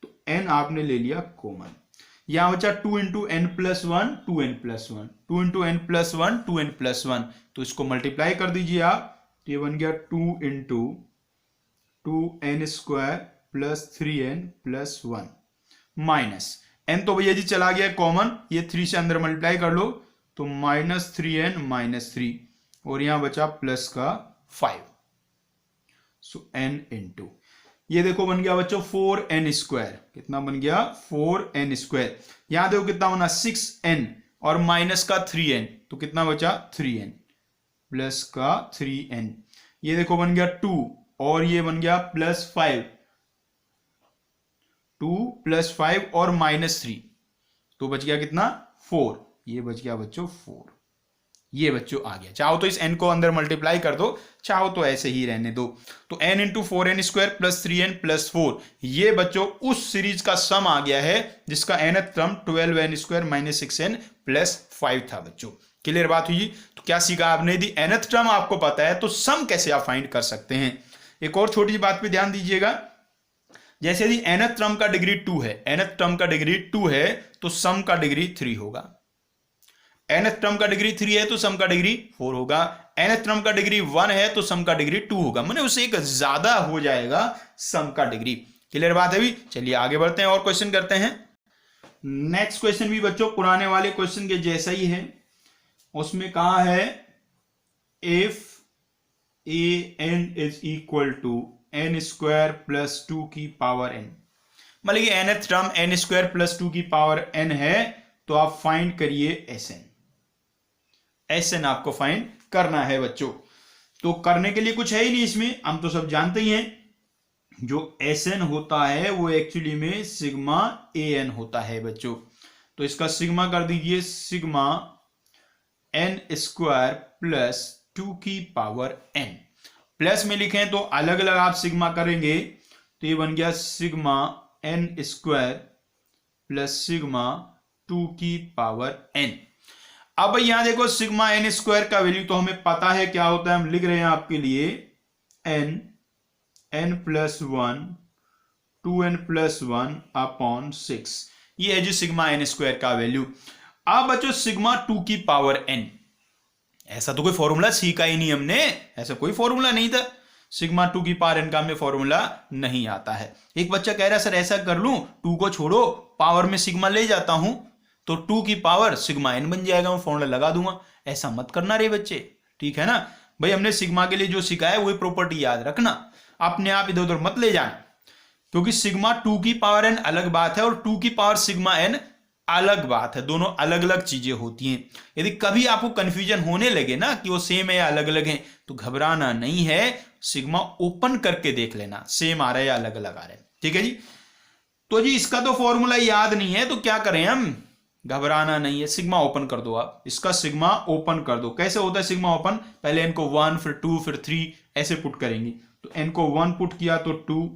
तो n आपने ले लिया कॉमन। यहां बचा 2 into N plus 1 2n plus 1, 2 into N plus 1 2n plus 1, तो इसको मल्टीप्लाई कर दीजिए आप, तो ये बन गया 2 into 2n² plus 3n plus 1 minus n तो भैया जी चला गया कॉमन, ये 3 से अंदर मल्टीप्लाई कर लो तो माइनस 3n माइनस 3 और यहां बचा प्लस का 5, सो n इंटू ये देखो बन गया बच्चों 4n², कितना बन गया 4n²। यहां देखो कितना बना 6n और माइनस का 3n, तो कितना बचा 3n प्लस का 3n। ये देखो बन गया 2 और ये बन गया प्लस 5, 2 प्लस 5 और माइनस 3, तो बच गया कितना 4, ये बच गया बच्चों 4। ये बच्चों आ गया। चाहो तो इस n को अंदर मल्टीप्लाई कर दो, चाहो तो ऐसे ही रहने दो। तो n into 4n² plus 3n plus 4, ये बच्चों उस सीरीज का सम आ गया है जिसका nth term 12n² minus 6n plus 5 था बच्चों। क्लियर बात हुई। तो क्या सीखा आपने, यदि nth टर्म आपको पता है तो सम कैसे आप फाइंड कर सकते हैं। एक और छोटी सी बात पे ध्यान दीजिएगा, जैसे यदि nth टर्म का डिग्री 2 है, nth टर्म का डिग्री 2 है तो सम का डिग्री 3 होगा। nth टर्म का डिग्री 3 है तो सम का डिग्री 4 होगा। nth टर्म का डिग्री 1 है तो सम का डिग्री 2 होगा, माने उससे एक ज्यादा हो जाएगा सम का डिग्री। क्लियर बात है भी। चलिए आगे बढ़ते हैं और क्वेश्चन करते हैं। नेक्स्ट क्वेश्चन भी बच्चों पुराने वाले क्वेश्चन के जैसा ही है। उसमें कहा है if an is equal to n² plus 2 की पावर n, मतलब कि nth टर्म n² प्लस 2 की पावर n है, तो आप फाइंड करिए sn। sn आपको फाइंड करना है बच्चों। तो करने के लिए कुछ है ही नहीं इसमें, हम तो सब जानते ही हैं। जो sn होता है वो एक्चुअली में सिग्मा an होता है बच्चों। तो इसका सिग्मा कर दीजिए सिग्मा n² प्लस 2 की पावर n। प्लस में लिखें तो अलग अलग आप सिग्मा करेंगे, तो ये बन गया सिग्मा n² प्लस सिग्मा 2 की पावर n। अब यहां देखो सिग्मा n² का वैल्यू तो हमें पता है क्या होता है, हम लिख रहे हैं आपके लिए n plus 1 2n plus 1 upon 6, ये है जी सिग्मा n² का वैल्यू। अब बच्चों सिग्मा 2 की पावर n, ऐसा तो कोई फॉर्मूला सीखा ही नहीं हमने, ऐसा कोई फॉर्मूला नहीं था। सिग्मा 2 की पावर n का हमें फॉर्मूला नहीं आता है। एक बच्चा कह रहा है सर ऐसा कर लूं, 2 को छोड़ो पावर में सिग्मा ले जाता हूं तो 2 की पावर सिग्मा n बन जाएगा, मैं फॉर्मूला लगा दूंगा। ऐसा मत करना रे बच्चे, ठीक है ना भाई। हमने सिग्मा के लिए जो सिखाया वही प्रॉपर्टी याद रखना, अपने आप इधर उधर मत ले जाना, क्योंकि सिग्मा 2 की पावर n अलग बात है और 2 की पावर सिग्मा n अलग बात है, दोनों अलग अलग चीजें होती हैं। यदि कभी आपको कंफ्यूजन होने लगे ना कि वो सेम है या अलग अलग है, तो घबराना नहीं है, सिग्मा ओपन करके देख लेना सेम आ रहा है या अलग अलग आ रहा है, ठीक है जी। तो जी इसका तो फॉर्मूला याद नहीं है, तो क्या करें हम, घबराना नहीं है, सिग्मा ओपन कर दो आप, इसका सिग्मा ओपन कर दो। कैसे होता है सिग्मा ओपन, पहले n को 1 फिर 2 फिर 3 ऐसे पुट करेंगे। तो n को 1 पुट किया तो 2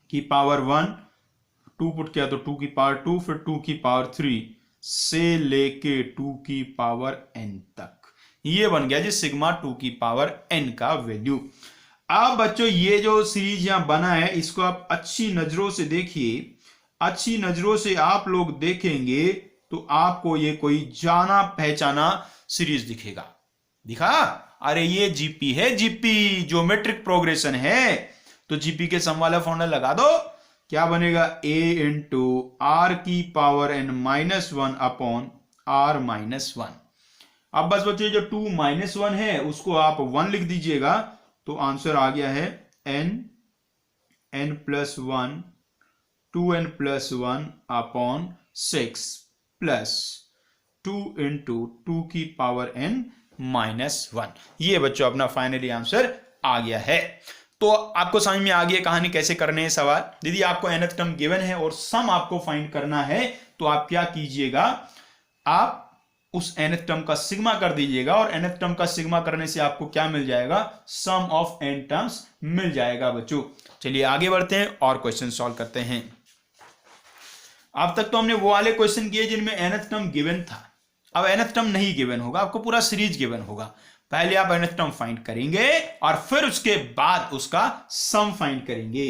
की पावर 1, 2 पुट किया तो 2 की पावर 2, फिर 2 की पावर 3 से लेके 2 की पावर n तक। ये बन गया जी सिग्मा 2 की पावर n का वैल्यू। अब बच्चों ये जो सीरीज यहां बना है इसको आप अच्छी नजरों से देखिए, अच्छी नजरों से आप लोग देखेंगे तो आपको ये कोई जाना पहचाना सीरीज दिखेगा। दिखा, अरे ये जीपी है, जीपी ज्योमेट्रिक प्रोग्रेशन है। तो जीपी के सम वाला फॉर्मूला लगा दो, क्या बनेगा, a इंटू आर की power n minus 1 upon r minus 1। अब बस बच्चों जो 2 माइनस 1 है उसको आप 1 लिख दीजिएगा, तो आंसर आ गया है n plus 1 2n plus 1 upon 6 plus 2 into 2 की पावर n माइनस 1। ये बच्चों अपना फाइनली आंसर आ गया है। तो आपको समझ में आ गया कहानी कैसे करने हैं सवाल। यदि आपको nth टर्म गिवन है और सम आपको फाइंड करना है तो आप क्या कीजिएगा, आप उस nth टर्म का सिग्मा कर दीजिएगा, और nth टर्म का सिग्मा करने से आपको क्या मिल जाएगा, सम ऑफ n टर्म्स मिल जाएगा बच्चों। चलिए आगे बढ़ते हैं और क्वेश्चन सॉल्व करते हैं। अब तक तो हमने वो वाले क्वेश्चन किए जिनमें nth टर्म गिवन था। अब nth टर्म नहीं गिवन होगा, आपको पूरा सीरीज गिवन होगा। पहले आप nth टर्म फाइंड करेंगे और फिर उसके बाद उसका सम फाइंड करेंगे।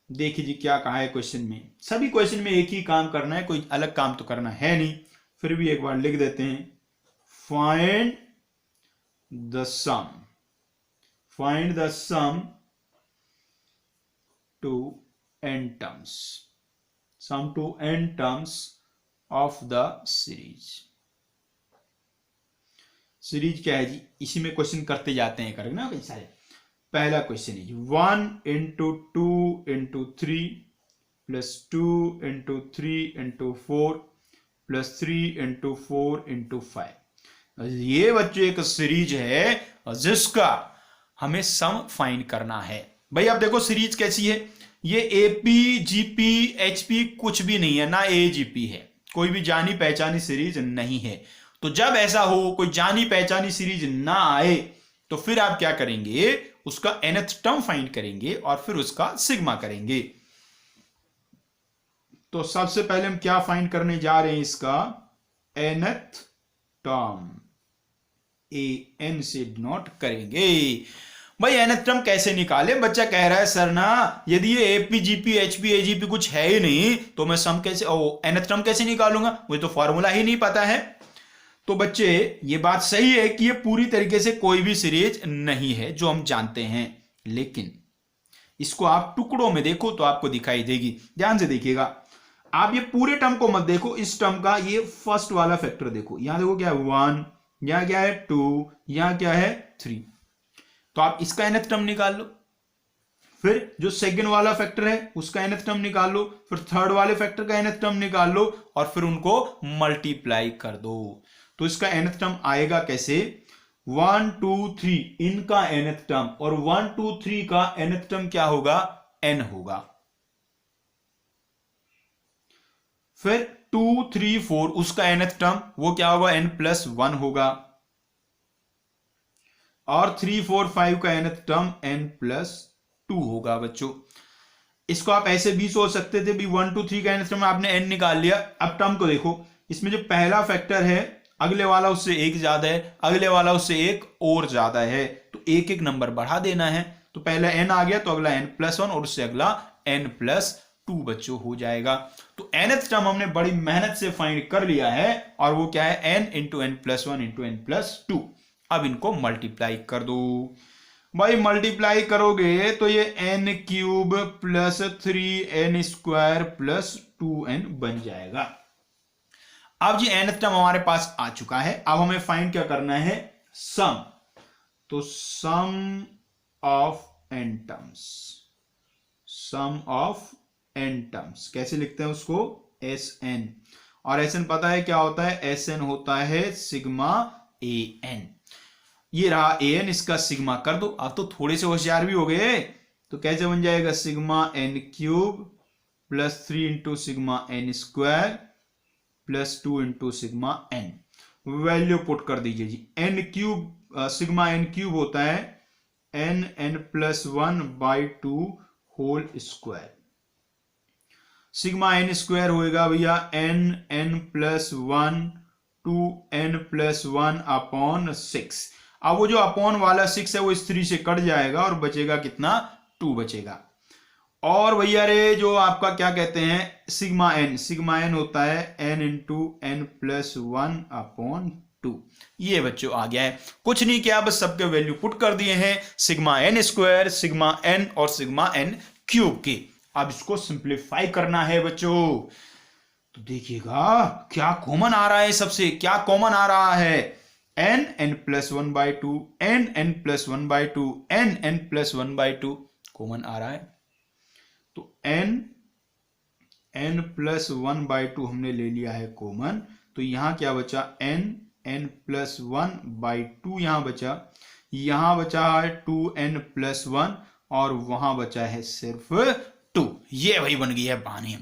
देखिए जी क्या कहा है क्वेश्चन में, सभी क्वेश्चन में एक ही काम करना है, कोई अलग काम तो करना है नहीं, फिर भी एक बार लिख देते हैं, find the sum, find the sum to n terms, sum to n terms of the series. Series क्या है जी, इसी में क्वेश्चन करते जाते हैं करेंगे ना कई सारे। पहला क्वेश्चन है जी 1 into 2 into 3 plus 2 into 3 into 4 plus 3 into 4 into 5। ये बच्चों एक सीरीज है जिसका हमें सम फाइंड करना है। भाई आप देखो सीरीज कैसी है, ये एपी जीपी एचपी कुछ भी नहीं है, ना एजीपी है, कोई भी जानी पहचानी सीरीज नहीं है। तो जब ऐसा हो कोई जानी पहचानी सीरीज ना आए तो फिर आप क्या करेंगे, उसका nth टर्म फाइंड करेंगे और फिर उसका सिग्मा करेंगे। तो सबसे पहले हम क्या फाइंड करने जा रहे हैं, इसका nth टर्म, an से डिनोट करेंगे। भाई nth टर्म कैसे निकाले, बच्चा कह रहा है सर ना यदि ये एपी जीपी एचपी एजीपी कुछ है ही नहीं तो मैं सम कैसे nth टर्म कैसे निकालूंगा, मुझे तो फॉर्मूला ही नहीं पता है। तो बच्चे ये बात सही है कि ये पूरी तरीके से कोई भी सीरीज नहीं है जो हम जानते हैं, लेकिन इसको आप टुकड़ों में देखो तो आपको दिखाई देगी। ध्यान से देखिएगा, आप ये पूरे टर्म को मत देखो, इस टर्म का ये फर्स्ट वाला फैक्टर देखो। यहां देखो क्या है 1, यहां क्या है 2, यहां क्या है 3। तो आप इसका nth टर्म निकाल लो, फिर जो सेकंड वाला फैक्टर है उसका nth टर्म निकाल लो, फिर थर्ड वाले फैक्टर का nth टर्म निकाल लो और फिर उनको मल्टीप्लाई कर दो। तो इसका nth टर्म आएगा कैसे, 1 2 3 इनका nth टर्म और 1 2 3 का nth टर्म क्या होगा, n होगा। फिर 2 3 4 उसका nth टर्म वो क्या होगा, n प्लस 1 होगा। और 3 4 5 का nth टर्म n प्लस 2 होगा। बच्चों इसको आप ऐसे भी सोच सकते थे भी 1 2 3 का nth टर्म आपने n निकाल लिया। अब टर्म को देखो, इसमें जो पहला फैक्टर है अगले वाला उससे एक ज्यादा है, अगले वाला उससे एक और ज्यादा है, तो एक एक नंबर बढ़ा देना है। तो पहला n आ गया तो अगला n प्लस 1 और उससे अगला n प्लस 2 बच्चों हो जाएगा। तो nth टर्म हमने बड़ी मेहनत से फाइंड कर लिया है और वो क्या है, n into n plus 1 into n plus 2। अब इनको मल्टीप्लाई कर दो। भाई मल्टीप्लाई करोगे तो ये n cube plus 3n square plus 2n बन जाएगा। अब जी nth टर्म हमारे पास आ चुका है, अब हमें फाइंड क्या करना है, सम। तो sum of n terms, sum of n terms कैसे लिखते हैं उसको, Sn। और Sn पता है क्या होता है, Sn होता है सिग्मा an। ये रहा an, इसका सिग्मा कर दो। अब तो थोड़े से होशियार भी हो गए, तो कैसे बन जाएगा, sigma n cube plus 3 into sigma N square plus 2 into sigma N. Value put कर दीजिए जी। N cube sigma N cube होता है N N plus 1/2 whole square. Sigma N square होएगा भैया N N plus 1 two N plus 1 upon 6। अब वो जो अपॉन वाला 6 है वो इस 3 से कट जाएगा और बचेगा कितना, 2 बचेगा। और भैया रे जो आपका क्या कहते हैं सिग्मा एन होता है N into N plus 1 upon 2। ये बच्चों आ गया है, कुछ नहीं किया, बस सबके वैल्यू पुट कर दिए हैं, sigma N square, sigma N और सिग्मा एन क्यूब के। अब इसको सिंप्लीफाई करना है बच्चों। तो देखिएगा क्या कॉमन आ रहा है, सबसे क्या कॉमन आ रहा है, N N plus 1/2 N N plus 1/2 N N plus 1/2 common आ रहा है। तो एन एन प्लस 1/2 हमने ले लिया है कॉमन। तो यहां क्या बचा, एन एन प्लस 1/2 यहां बचा, यहां बचा है 2n प्लस 1 और वहां बचा है सिर्फ 2। ये वही बन गई है बहानी।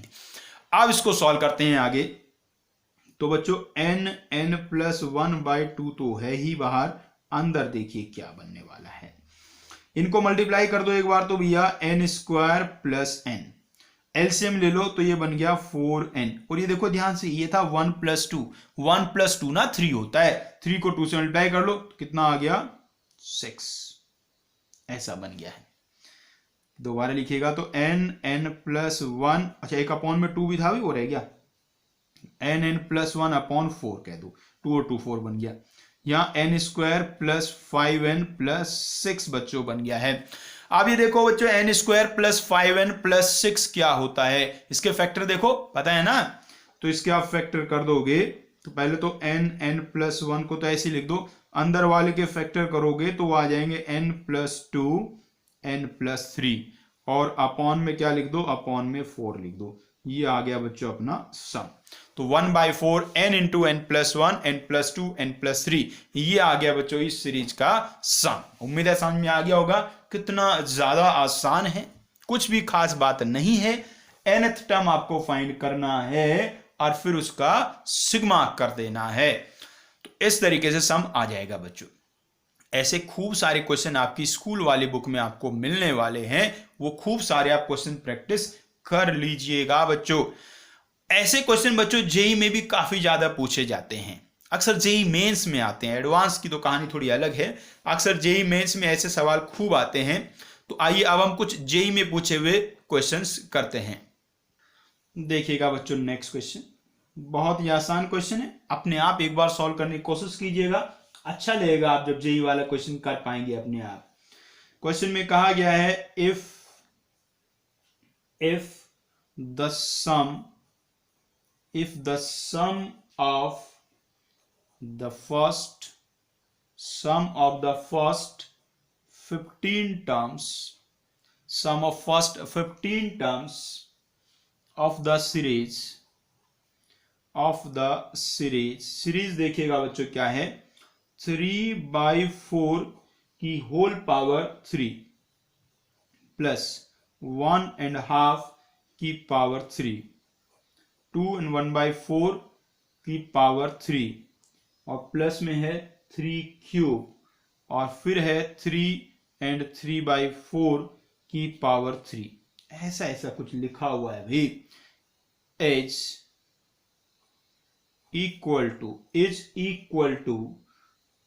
अब इसको सॉल्व करते हैं आगे। तो बच्चों एन एन प्लस 1/2 तो है ही बाहर, अंदर देखिए क्या बनने वाला है। इनको मल्टीप्लाई कर दो एक बार तो भैया N square plus N, LCM ले लो तो ये बन गया 4n। और ये देखो ध्यान से, ये था 1 + 2, 1 + 2 ना 3 होता है, 3 को 2 से मल्टीप्लाई कर लो तो कितना आ गया 6। ऐसा बन गया है। दोबारा लिखिएगा तो एन एन प्लस 1, अच्छा एक अपॉन में 2 भी था, भी वो रह गया, एन एन प्लस 1 अपॉन 4 कह दो, 2 और 2 4 बन गया। यहाँ N square plus 5n plus 6 बच्चों बन गया है। अब ये देखो बच्चों N square plus 5n plus 6 क्या होता है, इसके फैक्टर देखो पता है ना। तो इसके आप फैक्टर कर दोगे तो पहले तो एन एन प्लस 1 को तो ऐसे लिख दो, अंदर वाले के फैक्टर करोगे तो वो आ जाएंगे n + 2 n + 3 और अपॉन में क्या लिख दो, अपॉन में 4 लिख दो। ये आ गया बच्चों अपना सम। तो 1/4 n into n + 1 n + 2 n + 3 ये आ गया बच्चों इस सीरीज का सम। उम्मीद है समझ में आ गया होगा। कितना ज्यादा आसान है, कुछ भी खास बात नहीं है। nth टर्म आपको फाइंड करना है और फिर उसका सिग्मा कर देना है। तो इस तरीके से सम आ जाएगा बच्चों। ऐसे खूब सारे क्वेश्चन आपकी स्कूल वाली बुक में आपको मिलने वाले हैं, वो खूब सारे आप क्वेश्चन प्रैक्टिस कर लीजिएगा बच्चों। ऐसे क्वेश्चन बच्चों जेई में भी काफी ज्यादा पूछे जाते हैं, अक्सर जेई मेंस में आते हैं। एडवांस की तो कहानी थोड़ी अलग है, अक्सर जेई मेंस में ऐसे सवाल खूब आते हैं। तो आइए अब हम कुछ जेई में पूछे हुए क्वेश्चंस करते हैं। देखिएगा बच्चों नेक्स्ट क्वेश्चन बहुत ही आसान क्वेश्चन है, अपने आप एक बार सॉल्व करने की कोशिश कीजिएगा, अच्छा लगेगा आप जब जेई वाला क्वेश्चन कर पाएंगे अपने आप। क्वेश्चन में कहा गया है if the sum of the first 15 terms of the series देखिएगा बच्चों क्या है, 3/4 की होल पावर 3 प्लस 1.5 की पावर 3, 2 and 1/4 की पावर 3 और प्लस में है 3³ और फिर है 3 and 3/4 की पावर 3। ऐसा कुछ लिखा हुआ है भाई। is equal to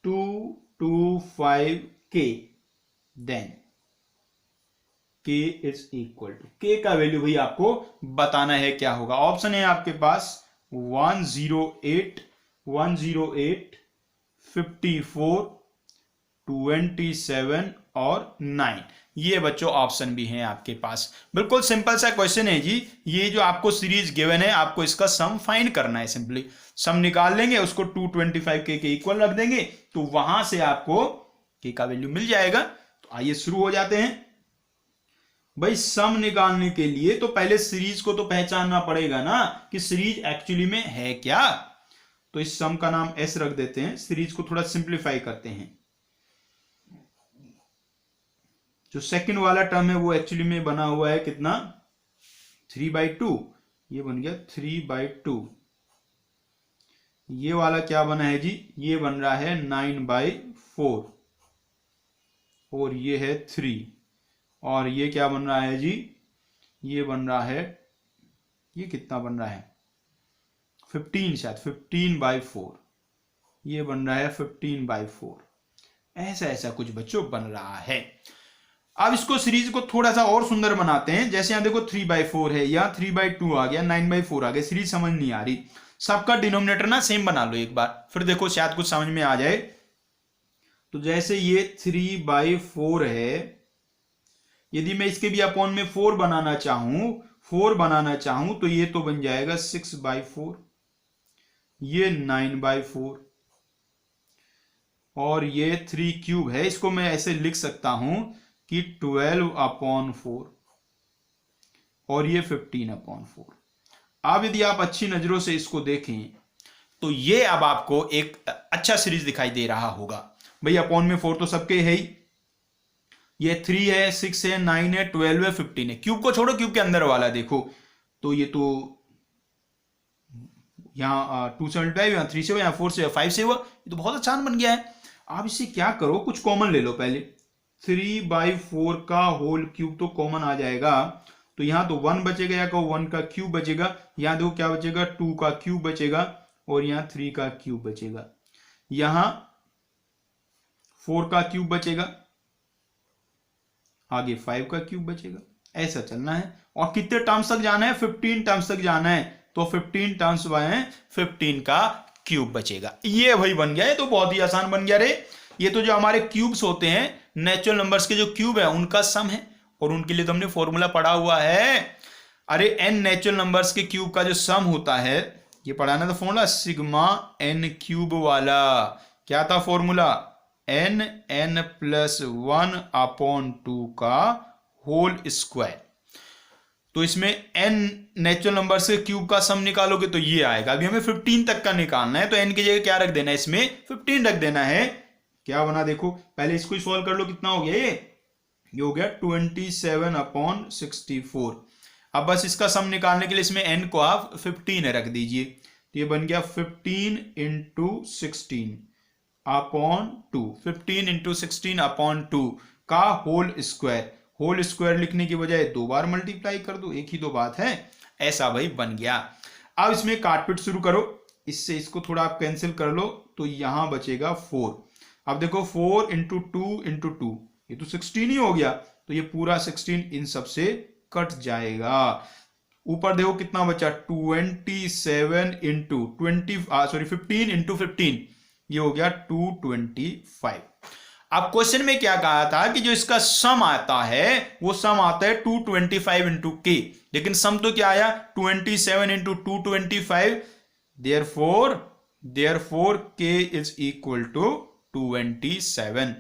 225k, then k is equal to, k का वैल्यू भाई आपको बताना है क्या होगा। ऑप्शन है आपके पास 108, 54, 27 और 9। ये बच्चों ऑप्शन भी हैं आपके पास। बिल्कुल सिंपल सा क्वेश्चन है जी। ये जो आपको सीरीज गिवन है, आपको इसका सम फाइंड करना है। सिंपली सम निकाल लेंगे, उसको 225k के इक्वल रख देंगे तो वहां से आपको k का वैल्यू मिल जाएगा। तो आइए शुरू हो जाते हैं। भाई सम निकालने के लिए तो पहले सीरीज को तो पहचानना पड़ेगा ना कि सीरीज एक्चुअली में है क्या। तो इस सम का नाम s रख देते हैं, सीरीज को थोड़ा सिंप्लीफाई करते हैं। जो सेकंड वाला टर्म है वो एक्चुअली में बना हुआ है कितना, 3/2, ये बन गया 3/2। ये वाला क्या बना है जी, ये बन रहा है 9/4 और ये है 3। और ये क्या बन रहा है जी, ये बन रहा है, ये कितना बन रहा है 15, शायद 15/4, ये बन रहा है 15/4। ऐसा ऐसा कुछ बच्चों बन रहा है। अब इसको सीरीज को थोड़ा सा और सुंदर बनाते हैं। जैसे यहां देखो 3/4 है, या 3/2 आ गया, 9/4 आ गया, सीरीज समझ नहीं आ रही। सबका डिनोमिनेटर ना सेम बना लो एक बार, फिर देखो शायद कुछ समझ में आ जाए। तो जैसे ये 3/4 है, यदि मैं इसके भी अपॉन में 4 बनाना चाहूं तो ये तो बन जाएगा 6/4, ये 9/4 और ये 3³ है। इसको मैं ऐसे लिख सकता हूं कि 12/4 और ये 15/4। अब यदि आप अच्छी नजरों से इसको देखें तो ये अब आपको एक अच्छा सीरीज दिखाई दे रहा होगा। भाई अपॉन में 4 तो सबके है ही, ये 3 है, 6 है, 9 है, 12 है, 15 है। क्यूब को छोड़ो, क्यूब के अंदर वाला देखो तो ये तो यहाँ 2 से मल्टीप्लाई, यहाँ 3 से हुआ, यहाँ 4 से 5 से हुआ, ये तो बहुत आसान बन गया है। आप इसे क्या करो, कुछ कॉमन ले लो पहले। 3/4 का होल क्यूब तो कॉमन आ जाएगा, तो यहाँ तो 1 बचेगा, या 1 का क्यूब बचेगा, यहाँ देखो क्या बचेगा 2 का क्यूब बचेगा और यहाँ 3 का क्यूब बचेगा, यहाँ 4 का क्यूब बचेगा, आगे 5 का क्यूब बचेगा। ऐसा चलना है। और कितने टर्म्स तक जाना है, 15 टर्म्स तक जाना है, तो 15 टर्म्स बाय 15 का क्यूब बचेगा। ये भाई बन गया, ये तो बहुत ही आसान बन गया रे। ये तो जो हमारे क्यूब्स होते हैं, नेचुरल नंबर्स के जो क्यूब है उनका सम है, और उनके लिए तो हमने फॉर्मूला पढ़ा हुआ है। अरे n नेचुरल नंबर्स के क्यूब का जो सम होता है, ये पढ़ाना था फॉर्मूला सिग्मा n क्यूब वाला। क्या था फॉर्मूला, n+1/2 का होल स्क्वायर। तो इसमें n नेचुरल नंबर से क्यूब का सम निकालोगे तो ये आएगा। अभी हमें 15 तक का निकालना है, तो n की जगह क्या रख देना है, इसमें 15 रख देना है। क्या बना देखो, पहले इसको ही सॉल्व कर लो, कितना हो गया ये हो गया 27/64। अब बस इसका सम निकालने के लिए इसमें n को आप 15 रख दीजिए, तो ये बन गया 15 × 16/2, 15 × 16/2 का होल स्क्वायर। होल स्क्वायर लिखने की बजाय 2 बार मल्टीप्लाई कर दो, एक ही तो बात है। ऐसा भाई बन गया। अब इसमें काटपीट शुरू करो, इससे इसको थोड़ा आप कैंसिल कर लो, तो यहां बचेगा 4। अब देखो 4 × 2 × 2, ये तो 16 ही हो गया, तो ये पूरा 16 इन सब से कट जाएगा। ऊपर देखो कितना बचा, 15 × 15, ये हो गया 225। अब क्वेश्चन में क्या कहा था कि जो इसका सम आता है वो सम आता है 225 × k, लेकिन सम तो क्या आया 27 × 225, therefore k is equal to 27।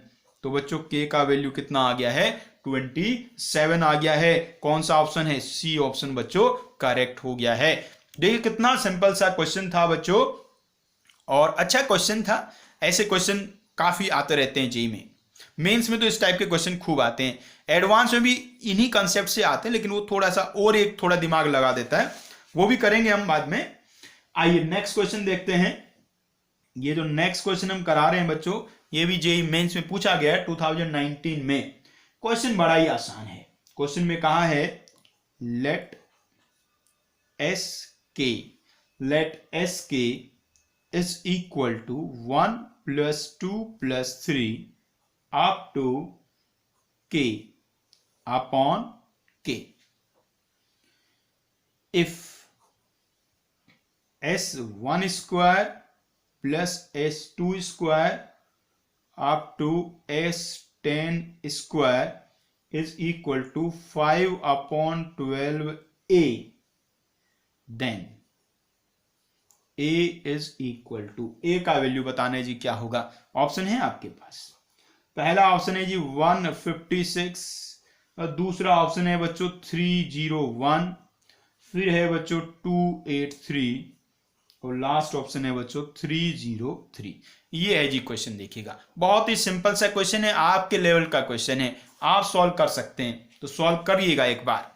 तो बच्चों k का वैल्यू कितना आ गया है, 27 आ गया है। कौन सा ऑप्शन है, सी ऑप्शन बच्चों करेक्ट हो गया है। देखिए कितना सिंपल सा क्वेश्चन था बच्चों, और अच्छा क्वेश्चन था। ऐसे क्वेश्चन काफी आते रहते हैं जेईई में, मेंस में तो इस टाइप के क्वेश्चन खूब आते हैं, एडवांस में भी इन्हीं कंसेप्ट से आते हैं, लेकिन वो थोड़ा सा और एक थोड़ा दिमाग लगा देता है, वो भी करेंगे हम बाद में। आइए नेक्स्ट क्वेश्चन देखते हैं। ये जो नेक्स्ट क्वेश्चन हम करा रहे हैं बच्चों, ये भी जेईई मेंस में पूछा गया है 2019 में। क्वेश्चन बड़ा ही आसान है। क्वेश्चन में कहा है late sk is equal to 1 + 2 + 3 up to k upon k if s1 square plus s2 square up to s10 square is equal to 5/12a, then a is equal to, a का value बताना है जी क्या होगा। Option है आपके पास, पहला option है जी 156, और दूसरा ऑप्शन है बच्चों 301, फिर है बच्चों 283, और लास्ट ऑप्शन है बच्चों 303। ये है जी क्वेश्चन। देखिएगा बहुत ही सिंपल सा क्वेश्चन है, आपके लेवल का क्वेश्चन है, आप सॉल्व कर सकते हैं, तो सॉल्व करिएगा एक बार।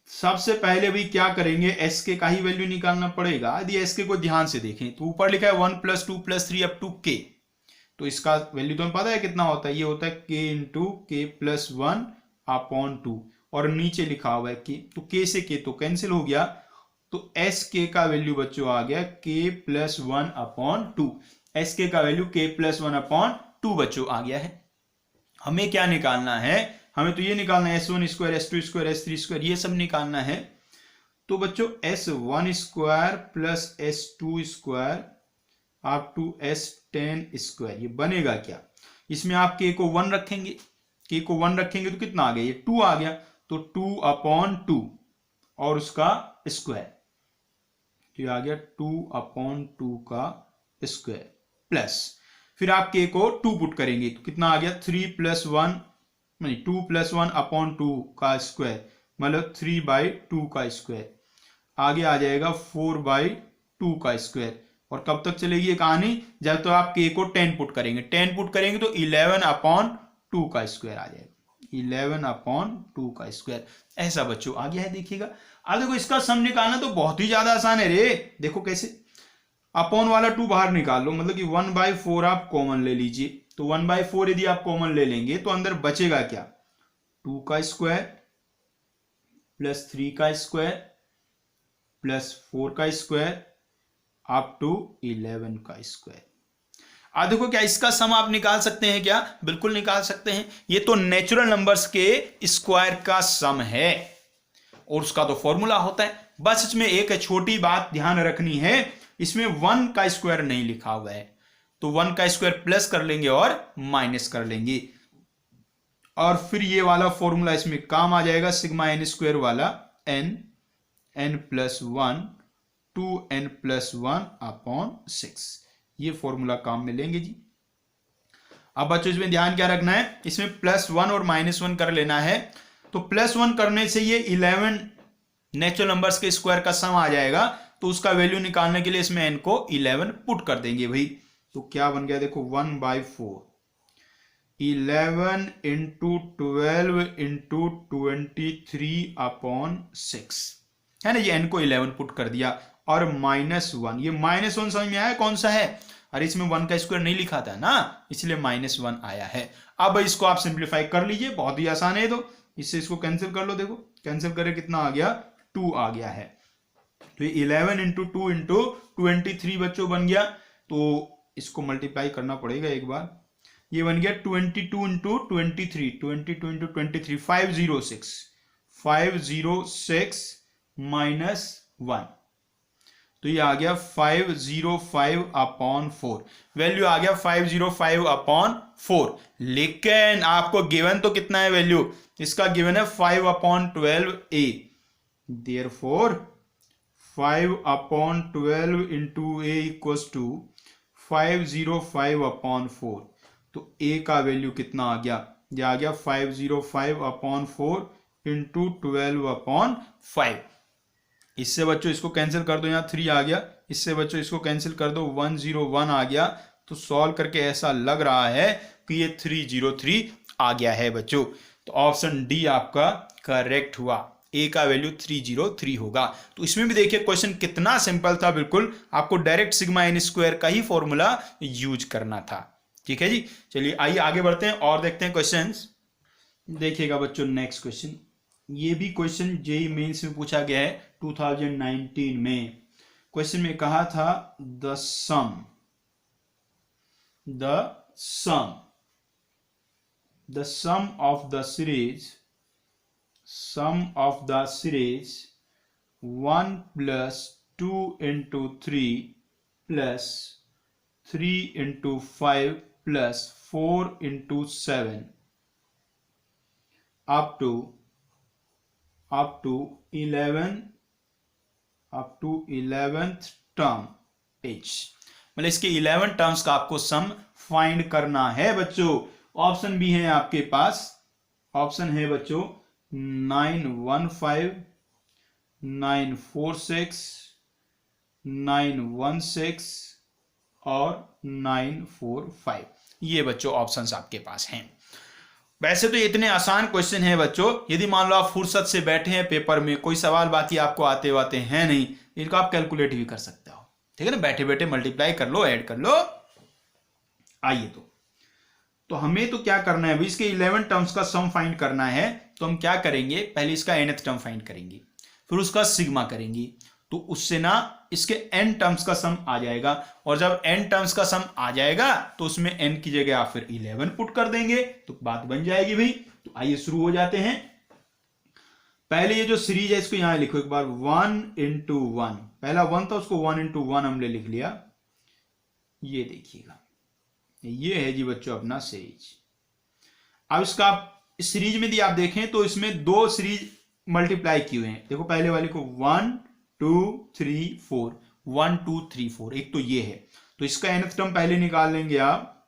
सबसे पहले भी क्या करेंगे, एस के का ही वैल्यू निकालना पड़ेगा। यदि एस के को ध्यान से देखें तो ऊपर लिखा है 1+2+3 अप टू के, तो इसका वैल्यू तो हमें पता है कितना होता है, ये होता है के इंटू के प्लस 1/2, और नीचे लिखा हुआ है के, तो के से के तो कैंसिल हो गया, तो एस के का वैल्यू बच्चों आ गया के प्लस 1/2। एस के का वैल्यू के प्लस 1/2 बच्चों आ गया है। हमें क्या निकालना है, हमें तो ये निकालना है S1 square, S2 square, S3 square, ये सब निकालना है। तो बच्चों S1 square plus S2 square up to S10 square, ये बनेगा क्या, इसमें आप k को 1 रखेंगे, k को 1 रखेंगे तो कितना आ गया, ये 2 आ गया, तो 2/2 और उसका स्क्वायर, तो ये आ गया 2/2 का स्क्वायर, प्लस फिर आप k को 2 पुट करेंगे तो कितना आ गया 3+1 नहीं 2+1/2 का स्क्वायर, मतलब 3/2 का स्क्वायर, आगे आ जाएगा 4/2 का स्क्वायर। और कब तक चलेगी ये कहानी, जब तो आप k को 10 पुट करेंगे, 10 पुट करेंगे तो 11/2 का स्क्वायर आ जाएगा, 11/2 का स्क्वायर। ऐसा बच्चों आ गया है, देखिएगा। अब देखो इसका सम निकालना तो बहुत ही ज्यादा आसान है रे, देखो कैसे, अपॉन वाला 2 बाहर निकाल लो, मतलब कि 1/4 आप कॉमन ले लीजिए, तो 1/4 यदि आप कॉमन ले लेंगे तो अंदर बचेगा क्या, 2 का स्क्वायर प्लस 3 का स्क्वायर प्लस 4 का स्क्वायर अप टू 11 का स्क्वायर। अब देखो क्या इसका सम आप निकाल सकते हैं क्या, बिल्कुल निकाल सकते हैं, ये तो नेचुरल नंबर्स के स्क्वायर का सम है और उसका तो फॉर्मूला होता है। बस इसमें एक छोटी बात ध्यान रखनी है, इसमें 1 का स्क्वायर नहीं लिखा हुआ है, तो 1 का स्क्वायर प्लस कर लेंगे और माइनस कर लेंगे, और फिर ये वाला फॉर्मूला इसमें काम आ जाएगा, सिग्मा n स्क्वायर वाला, n+1 2n+1/6, ये फॉर्मूला काम में लेंगे जी। अब बच्चों इसमें ध्यान क्या रखना है, इसमें +1 और -1 कर लेना है, तो +1 करने से ये 11 नेचुरल नंबर्स के स्क्वायर का सम आ जाएगा, तो उसका वैल्यू निकालने के लिए इसमें n को 11 पुट कर देंगे भाई, तो क्या बन गया देखो 1/4, 11 × 12 × 23/6 है ना, ये n को 11 पुट कर दिया, और -1, ये -1 समझ में आया कौन सा है, अरे इसमें 1 का स्क्वायर नहीं लिखा था ना, इसलिए -1 आया है। अब इसको आप सिंप्लीफाई कर लीजिए, बहुत ही आसान है, तो इससे इसको कैंसिल कर लो, देखो कैंसिल करे कितना आ गया 2 आ गया है, तो 11 × 2 × 23 बच्चों बन गया, तो इसको मल्टीप्लाई करना पड़ेगा एक बार, ये बन गया 22 × 23, 22 × 23 506 -1, तो ये आ गया 505/4, वैल्यू आ गया 505/4, लेकिन आपको गिवन तो कितना है वैल्यू, इसका गिवन है 5/12a, देयरफॉर 5/12 × a = 505/4, तो a का वैल्यू कितना आ गया, ये आ गया 505/4 × 12/5। इससे बच्चों इसको कैंसिल कर दो, यहाँ 3 आ गया, इससे बच्चों इसको कैंसिल कर दो, 101 आ गया, तो सॉल्व करके ऐसा लग रहा है कि ये 303 आ गया है बच्चों, तो ऑप्शन डी आपका करेक्ट हुआ, ए का वैल्यू 303 होगा। तो इसमें भी देखिए क्वेश्चन कितना सिंपल था, बिल्कुल आपको डायरेक्ट सिग्मा n स्क्वायर का ही फॉर्मूला यूज करना था। ठीक है जी, चलिए आइए आगे बढ़ते हैं और देखते हैं क्वेश्चंस। देखिएगा बच्चों नेक्स्ट क्वेश्चन, ये भी क्वेश्चन जेईई मेंस में पूछा गया है 2019 में। क्वेश्चन में कहा था the sum of the series 1 + 2 × 3 + 3 × 5 + 4 × 7 up to 11th term h, मतलब इसके 11 टर्म्स का आपको सम फाइंड करना है बच्चों। ऑप्शन भी है आपके पास, ऑप्शन है बच्चों 915, 946, 916 और 945, ये बच्चों ऑप्शंस आपके पास हैं। वैसे तो इतने आसान क्वेश्चन है बच्चों, यदि मान लो आप फुर्सत से बैठे हैं पेपर में, कोई सवाल बाकी आपको आते वाते हैं नहीं, इनको आप कैलकुलेट भी कर सकते हो, ठीक है ना, बैठे बैठे मल्टीप्लाई कर लो, ऐड कर लो। आइए तो हमें तो क्या करना है अभी, इसके 11 टर्म्स का सम फाइंड करना है। तो हम क्या करेंगे, पहले इसका nth टर्म फाइंड करेंगे, फिर उसका सिग्मा करेंगे, तो उससे ना इसके n टर्म्स का सम आ जाएगा, और जब n टर्म्स का सम आ जाएगा तो उसमें n की जगह आप फिर 11 पुट कर देंगे, तो बात बन जाएगी भाई। तो आइए शुरू हो जाते हैं। पहले ये जो सीरीज है इसको यहां लिखो एक बार, 1 इंटू 1, पहला 1 था उसको 1 इंटू 1 हमने लिख लिया। ये देखिएगा, ये है जी बच्चों अपना सीरीज। अब इसका इस सीरीज में यदि आप देखें तो इसमें दो सीरीज मल्टीप्लाई किए हुए हैं। देखो पहले वाले को 1 2 3 4, 1 2 3 4, एक तो ये है, तो इसका nth टर्म पहले निकाल लेंगे आप,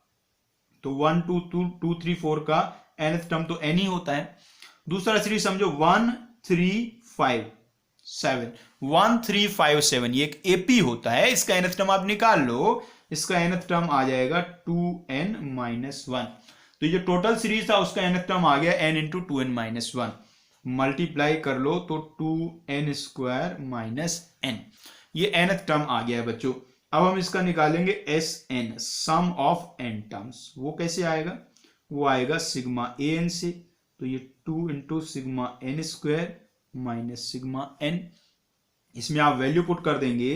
तो 1 2 2 3 4 का nth टर्म तो n ही होता है। दूसरा सीरीज समझो 1 3 5 7, 1 3 5 7, ये एक एपी होता है, इसका nth टर्म आप निकाल लो, इसका nth टर्म आ जाएगा 2n-1। तो ये जो टोटल सीरीज था उसका nth टर्म आ गया n इंटू 2n-1, मल्टीप्लाई कर लो तो 2n स्क्वायर माइनस n, ये nth टर्म आ गया है बच्चों। अब हम इसका निकालेंगे Sn, sum of n terms. वो कैसे आएगा, वो आएगा सिग्मा an से, तो ये 2 into sigma n square minus sigma n, इसमें आप वैल्यू पुट कर देंगे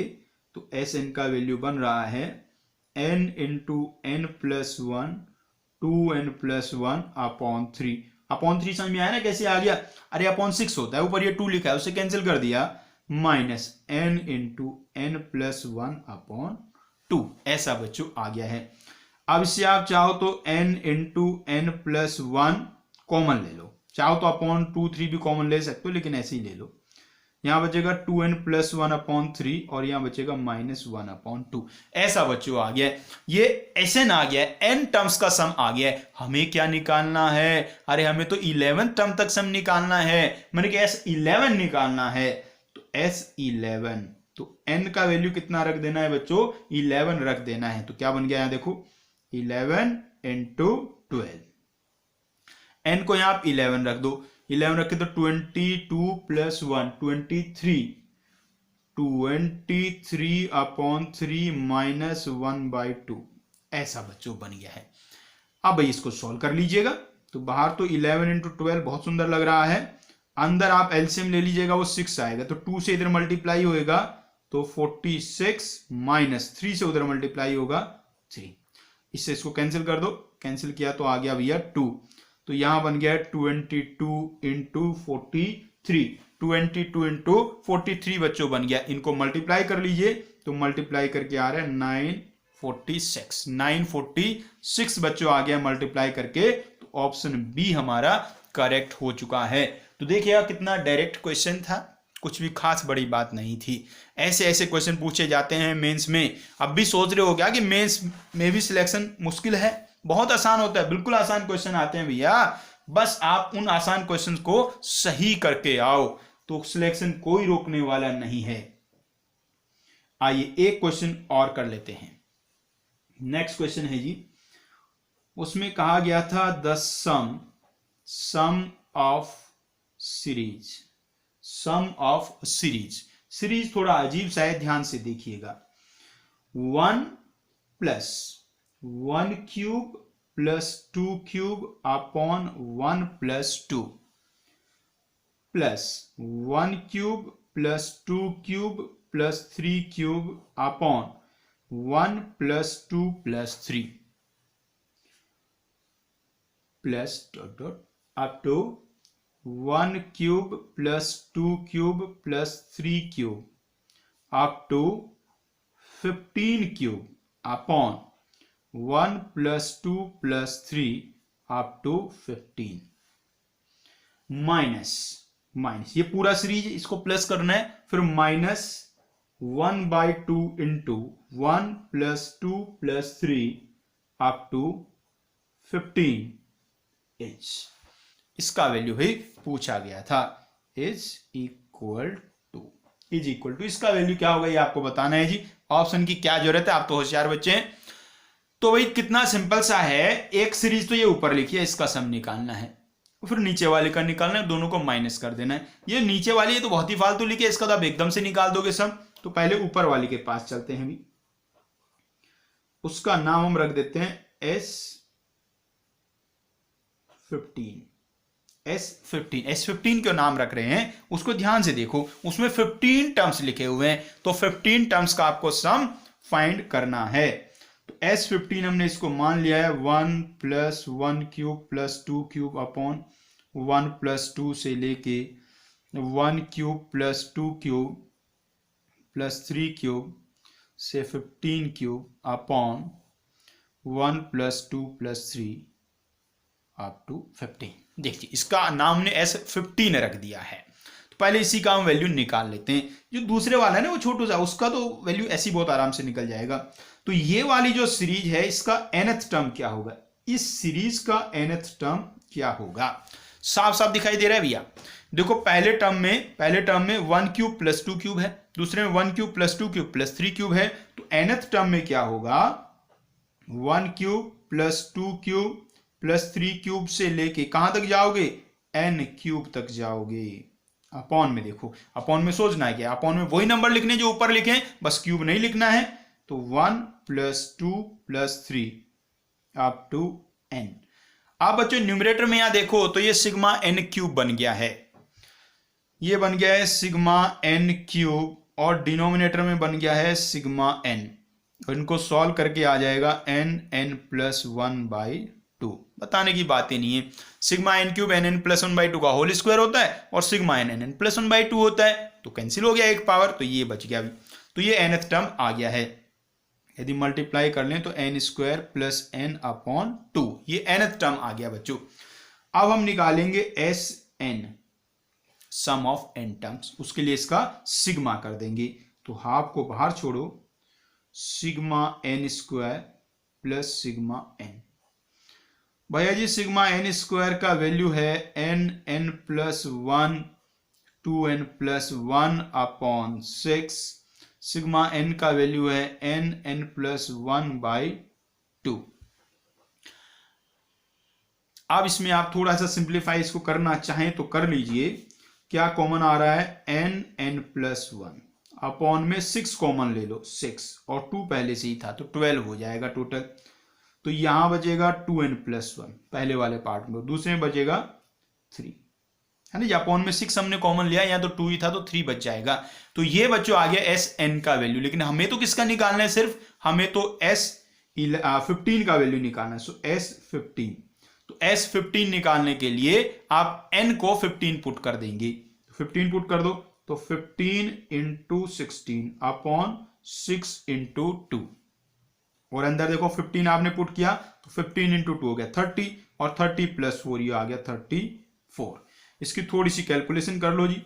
तो Sn का वैल्यू बन रहा है n into n plus 1 2n plus 1 upon 3। Upon 3 समझ में आया ना कैसे आ गया, अरे अपॉन 6 होता है, ऊपर ये 2 लिखा है उसे कैंसिल कर दिया, minus n into n plus 1 upon 2, ऐसा बच्चों आ गया है। अब इससे आप चाहो तो n into n plus 1 common ले लो, चाहो तो अपॉन 2 3 भी कॉमन ले सकते हो, लेकिन ऐसे ही ले लो। यहां बचेगा 2n प्लस 1 अपॉन 3 और यहां बचेगा माइनस 1 अपॉन 2, ऐसा बच्चों आ गया। ये Sn आ गया, n टर्म्स का सम आ गया। हमें क्या निकालना है, अरे हमें तो 11 टर्म तक सम निकालना है, मैंने कि S11 निकालना है, तो S11, तो n का वैल्यू कितना रख देना है बच्चों, 11 रख देना है। तो क्या बन गया यहां देखो, 11 इंटू 12, n को यहां आप 11 रख दो, 11 रखे तो 22 प्लस 1 23 अपॉन 3 माइनस 1/2, ऐसा बच्चों बन गया है। अब भाई इसको सॉल्व कर लीजिएगा, तो बाहर तो 11 इंटू 12 बहुत सुंदर लग रहा है, अंदर आप एलसीएम ले लीजिएगा वो 6 आएगा, तो 2 से इधर मल्टीप्लाई होएगा तो 46 माइनस 3 से उधर मल्टीप्लाई होगा 3, इससे इसको कैंसिल कर दो, कैंसिल किया तो आ गया भैया 2, तो यहां बन गया 22 इंटू 43, 22 इंटू 43 बच्चों बन गया। इनको मल्टीप्लाई कर लीजिए तो मल्टीप्लाई करके आ रहा है 946 बच्चों आ गया मल्टीप्लाई करके, तो ऑप्शन बी हमारा करेक्ट हो चुका है। तो देखिएगा कितना डायरेक्ट क्वेश्चन था, कुछ भी खास बड़ी बात नहीं थी। ऐसे ऐसे क्वेश्चन पूछे जाते हैं मेंस में। अब भी सोच रहे हो क्या कि मेंस में भी सिलेक्शन मुश्किल है, बहुत आसान होता है, बिल्कुल आसान क्वेश्चन आते हैं भैया, बस आप उन आसान क्वेश्चन को सही करके आओ तो सिलेक्शन कोई रोकने वाला नहीं है। आइए एक क्वेश्चन और कर लेते हैं। नेक्स्ट क्वेश्चन है जी, उसमें कहा गया था the sum of series, sum of series थोड़ा अजीब सा है, ध्यान से देखिएगा। 1 plus 1 cube plus 2 cube upon 1 plus 2 plus 1 cube plus 2 cube plus 3 cube upon 1 plus 2 plus 3 plus dot dot up to 1 cube plus 2 cube plus 3 cube up to 15 cube upon 1 plus 2 plus 3 up to 15, minus ये पूरा series इसको plus करना है, फिर minus 1/2 into 1 plus 2 plus 3 up to 15 is, इसका वैल्यू ही पूछा गया था, इज इक्वल टू इसका वैल्यू क्या होगा ये आपको बताना है जी। ऑप्शन की क्या जरूरत है, आप तो होशियार बच्चे हैं। तो भाई कितना सिंपल सा है, एक सीरीज तो ये ऊपर लिखी है, इसका सम निकालना है, फिर नीचे वाले का निकालना है, दोनों को माइनस कर देना है। ये नीचे वाली ये तो बहुत ही फालतू लिखी है, इसका तो आप एकदम से निकाल दोगे सम। तो पहले ऊपर वाली के पास चलते हैं भी, उसका नाम हम रख देते हैं S15 क्यों नाम रख रहे हैं उसको ध्यान से देखो, उसमें 15 टर्म्स लिखे हुए हैं, तो 15 टर्म्स का आपको सम फाइंड करना है। तो S15 हमने इसको मान लिया है 1 + 1 क्यूब + 2 क्यूब अपॉन 1 + 2 से लेके 1 क्यूब + 2 क्यूब + 3 क्यूब से 15 क्यूब अपॉन 1 + 2 + 3 अप टू 15। देखिए इसका नाम ने S15 रख दिया है। तो पहले इसी का हम वैल्यू निकाल लेते हैं। जो दूसरे वाला है ना वो छोटू सा, उसका तो वैल्यू ऐसी बहुत आराम से निकल जाएगा। तो ये वाली जो सीरीज है इसका nth टर्म क्या होगा, इस सीरीज का nth टर्म क्या होगा, साफ साफ दिखाई दे रहा है भैया। देखो पहले टर्म में 1 क्यूब + 2 क्यूब है, दूसरे में 1 क्यूब + 2 क्यूब + 3 क्यूब है। तो nth टर्म में क्या होगा, 1 क्यूब + 2 क्यूब + 3 क्यूब से लेके कहां तक जाओगे, n क्यूब तक जाओगे। अपॉन में देखो, अपॉन में सोचना है क्या, अपॉन में वही नंबर लिखने जो ऊपर लिखे, बस क्यूब नहीं लिखना है। तो 1 + 2 + 3 अप टू n। अब बच्चों न्यूमरेटर में यहां देखो तो ये सिग्मा n क्यूब बन गया है, ये बन गया है सिग्मा n क्यूब, और डिनोमिनेटर में बन गया है सिग्मा n। इनको सॉल्व करके आ जाएगा n + 1/2। बताने की बात ही नहीं है, सिग्मा n क्यूब n + 1/2 का होल स्क्वायर होता है और सिग्मा n + 1/2 होता है, तो कैंसिल हो गया एक पावर, तो ये बच गया। तो ये nth टर्म आ गया है। यदि मल्टीप्लाई कर लें तो n² + n/2, ये nth टर्म आ गया बच्चों। अब हम निकालेंगे Sn, sum of n terms, उसके लिए इसका सिग्मा कर देंगे। तो हाफ को बाहर छोड़ो, सिग्मा n² + सिग्मा n। भैया जी सिग्मा n² का वैल्यू है n + 1 2n + 1/6। सिग्मा n का वैल्यू है n + 1/2। अब इसमें आप थोड़ा सा सिंप्लीफाई इसको करना चाहें तो कर लीजिए। क्या कॉमन आ रहा है, n + 1 अपॉन में 6 कॉमन ले लो, 6 और 2 पहले से ही था तो 12 हो जाएगा टोटल। तो यहां बचेगा 2n + 1 पहले वाले पार्ट में, दूसरे में बचेगा 3, है ना। अपॉन में 6 हमने कॉमन लिया, यहाँ तो 2 ही था तो 3 बच जाएगा। तो ये बच्चों आ गया Sn का वैल्यू। लेकिन हमें तो किसका निकालना है, सिर्फ हमें तो S15 का वैल्यू निकालना है। सो S15, तो S15 निकालने के लिए आप n को 15 पुट कर देंगे, 15 पुट कर दो तो 15 × 16 अपॉन 6 × 2, और अंदर देखो 15 आपने पुट किया तो 15 × 2 हो गया 30, और 30 + 4 ये आ गया 34। इसकी थोड़ी सी कैलकुलेशन कर लो जी,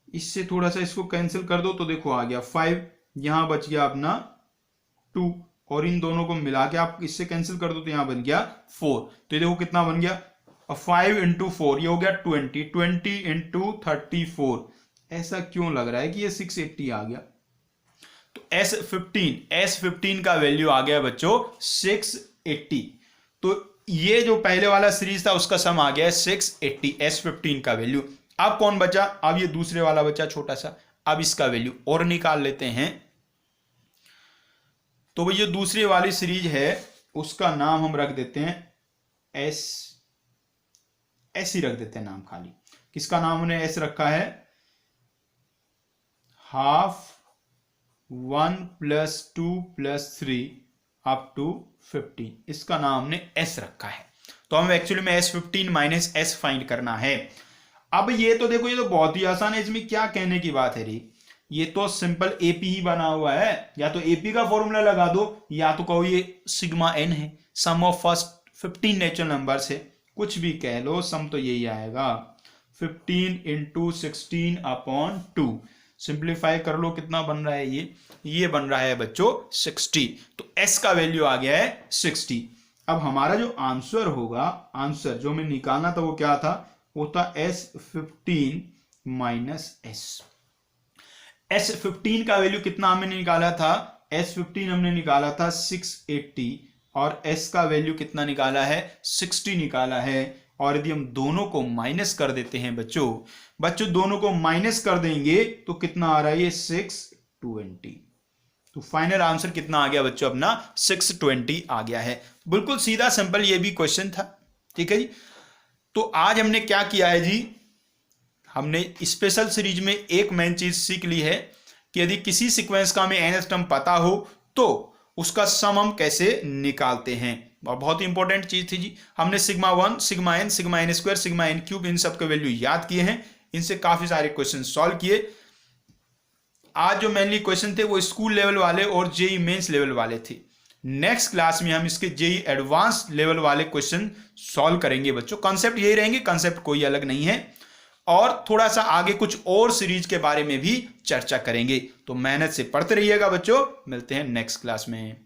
इससे थोड़ा सा इसको कैंसिल कर दो तो देखो आ गया 5, यहां बच गया अपना 2, और इन दोनों को मिला के आप इससे कैंसिल कर दो तो यहां बन गया 4। तो ये देखो कितना बन गया, 5 × 4 ये हो गया 20, 20 × 34। ऐसा क्यों लग रहा है कि ये 680 आ गया। तो S15 का वैल्यू आ गया बच्चों 680। तो ये जो पहले वाला सीरीज था उसका सम आ गया है 680, S15 का वैल्यू। अब कौन बचा, अब ये दूसरे वाला बचा छोटा सा, अब इसका वैल्यू और निकाल लेते हैं। तो ये दूसरी वाली सीरीज है उसका नाम हम रख देते हैं ऐसे ही रख देते हैं नाम, खाली किसका नाम हमने S रखा है, हाफ 1 + 2 + 3 अप टू 15, इसका नाम हमने S रखा है। तो हम एक्चुअली में S15 - S फाइंड करना है। अब ये तो देखो, ये तो बहुत ही आसान है, इसमें क्या कहने की बात है रे, ये तो सिंपल AP ही बना हुआ है। या तो AP का फॉर्मूला लगा दो, या तो कहो ये सिग्मा n है, sum of first 15 natural numbers है, कुछ भी कह लो, सम तो यही आएगा 15 × 16 अपॉन 2। सिंप्लीफाई कर लो, कितना बन रहा है ये बन रहा है बच्चों 60। तो S का वैल्यू आ गया है 60। अब हमारा जो आंसर होगा, आंसर जो हमें निकालना था वो क्या था, वो था S15 - S। S15 का वैल्यू कितना हमने निकाला था, S15 हमने निकाला था 680 और S का वैल्यू कितना निकाला है 60 निकाला है। और यदि हम दोनों को माइनस कर देते हैं बच्चों दोनों को माइनस कर देंगे तो कितना आ रहा है ये 620। तो फाइनल आंसर कितना आ गया बच्चों अपना 620 आ गया है। बिल्कुल सीधा सिंपल ये भी क्वेश्चन था। ठीक है जी। तो आज हमने क्या किया है जी, हमने स्पेशल सीरीज में एक मेन चीज सीख ली है कि यदि किसी सीक्वेंस का हमें nth टर्म पता हो तो उसका सम हम कैसे निकालते हैं। और बहुत ही इंपॉर्टेंट चीज थी जी, हमने sigma 1 sigma n sigma n square sigma n cube in सब के वैल्यू याद किए हैं, इनसे काफी सारे क्वेश्चन सॉल्व किए। आज जो मेनली क्वेश्चन थे वो स्कूल लेवल वाले और जेई मेंस लेवल वाले थे। नेक्स्ट क्लास में हम इसके जेई एडवांस लेवल वाले क्वेश्चन सॉल्व करेंगे बच्चों। कॉन्सेप्ट यही रहेंगे, कॉन्सेप्ट कोई अलग नहीं है। और थोड़ा सा आगे कुछ और सीरीज के बारे में भी चर्चा करेंगे। तो मेहनत से पढ़ते रहिएगा बच्चों, मिलते हैं नेक्स्ट क्लास में।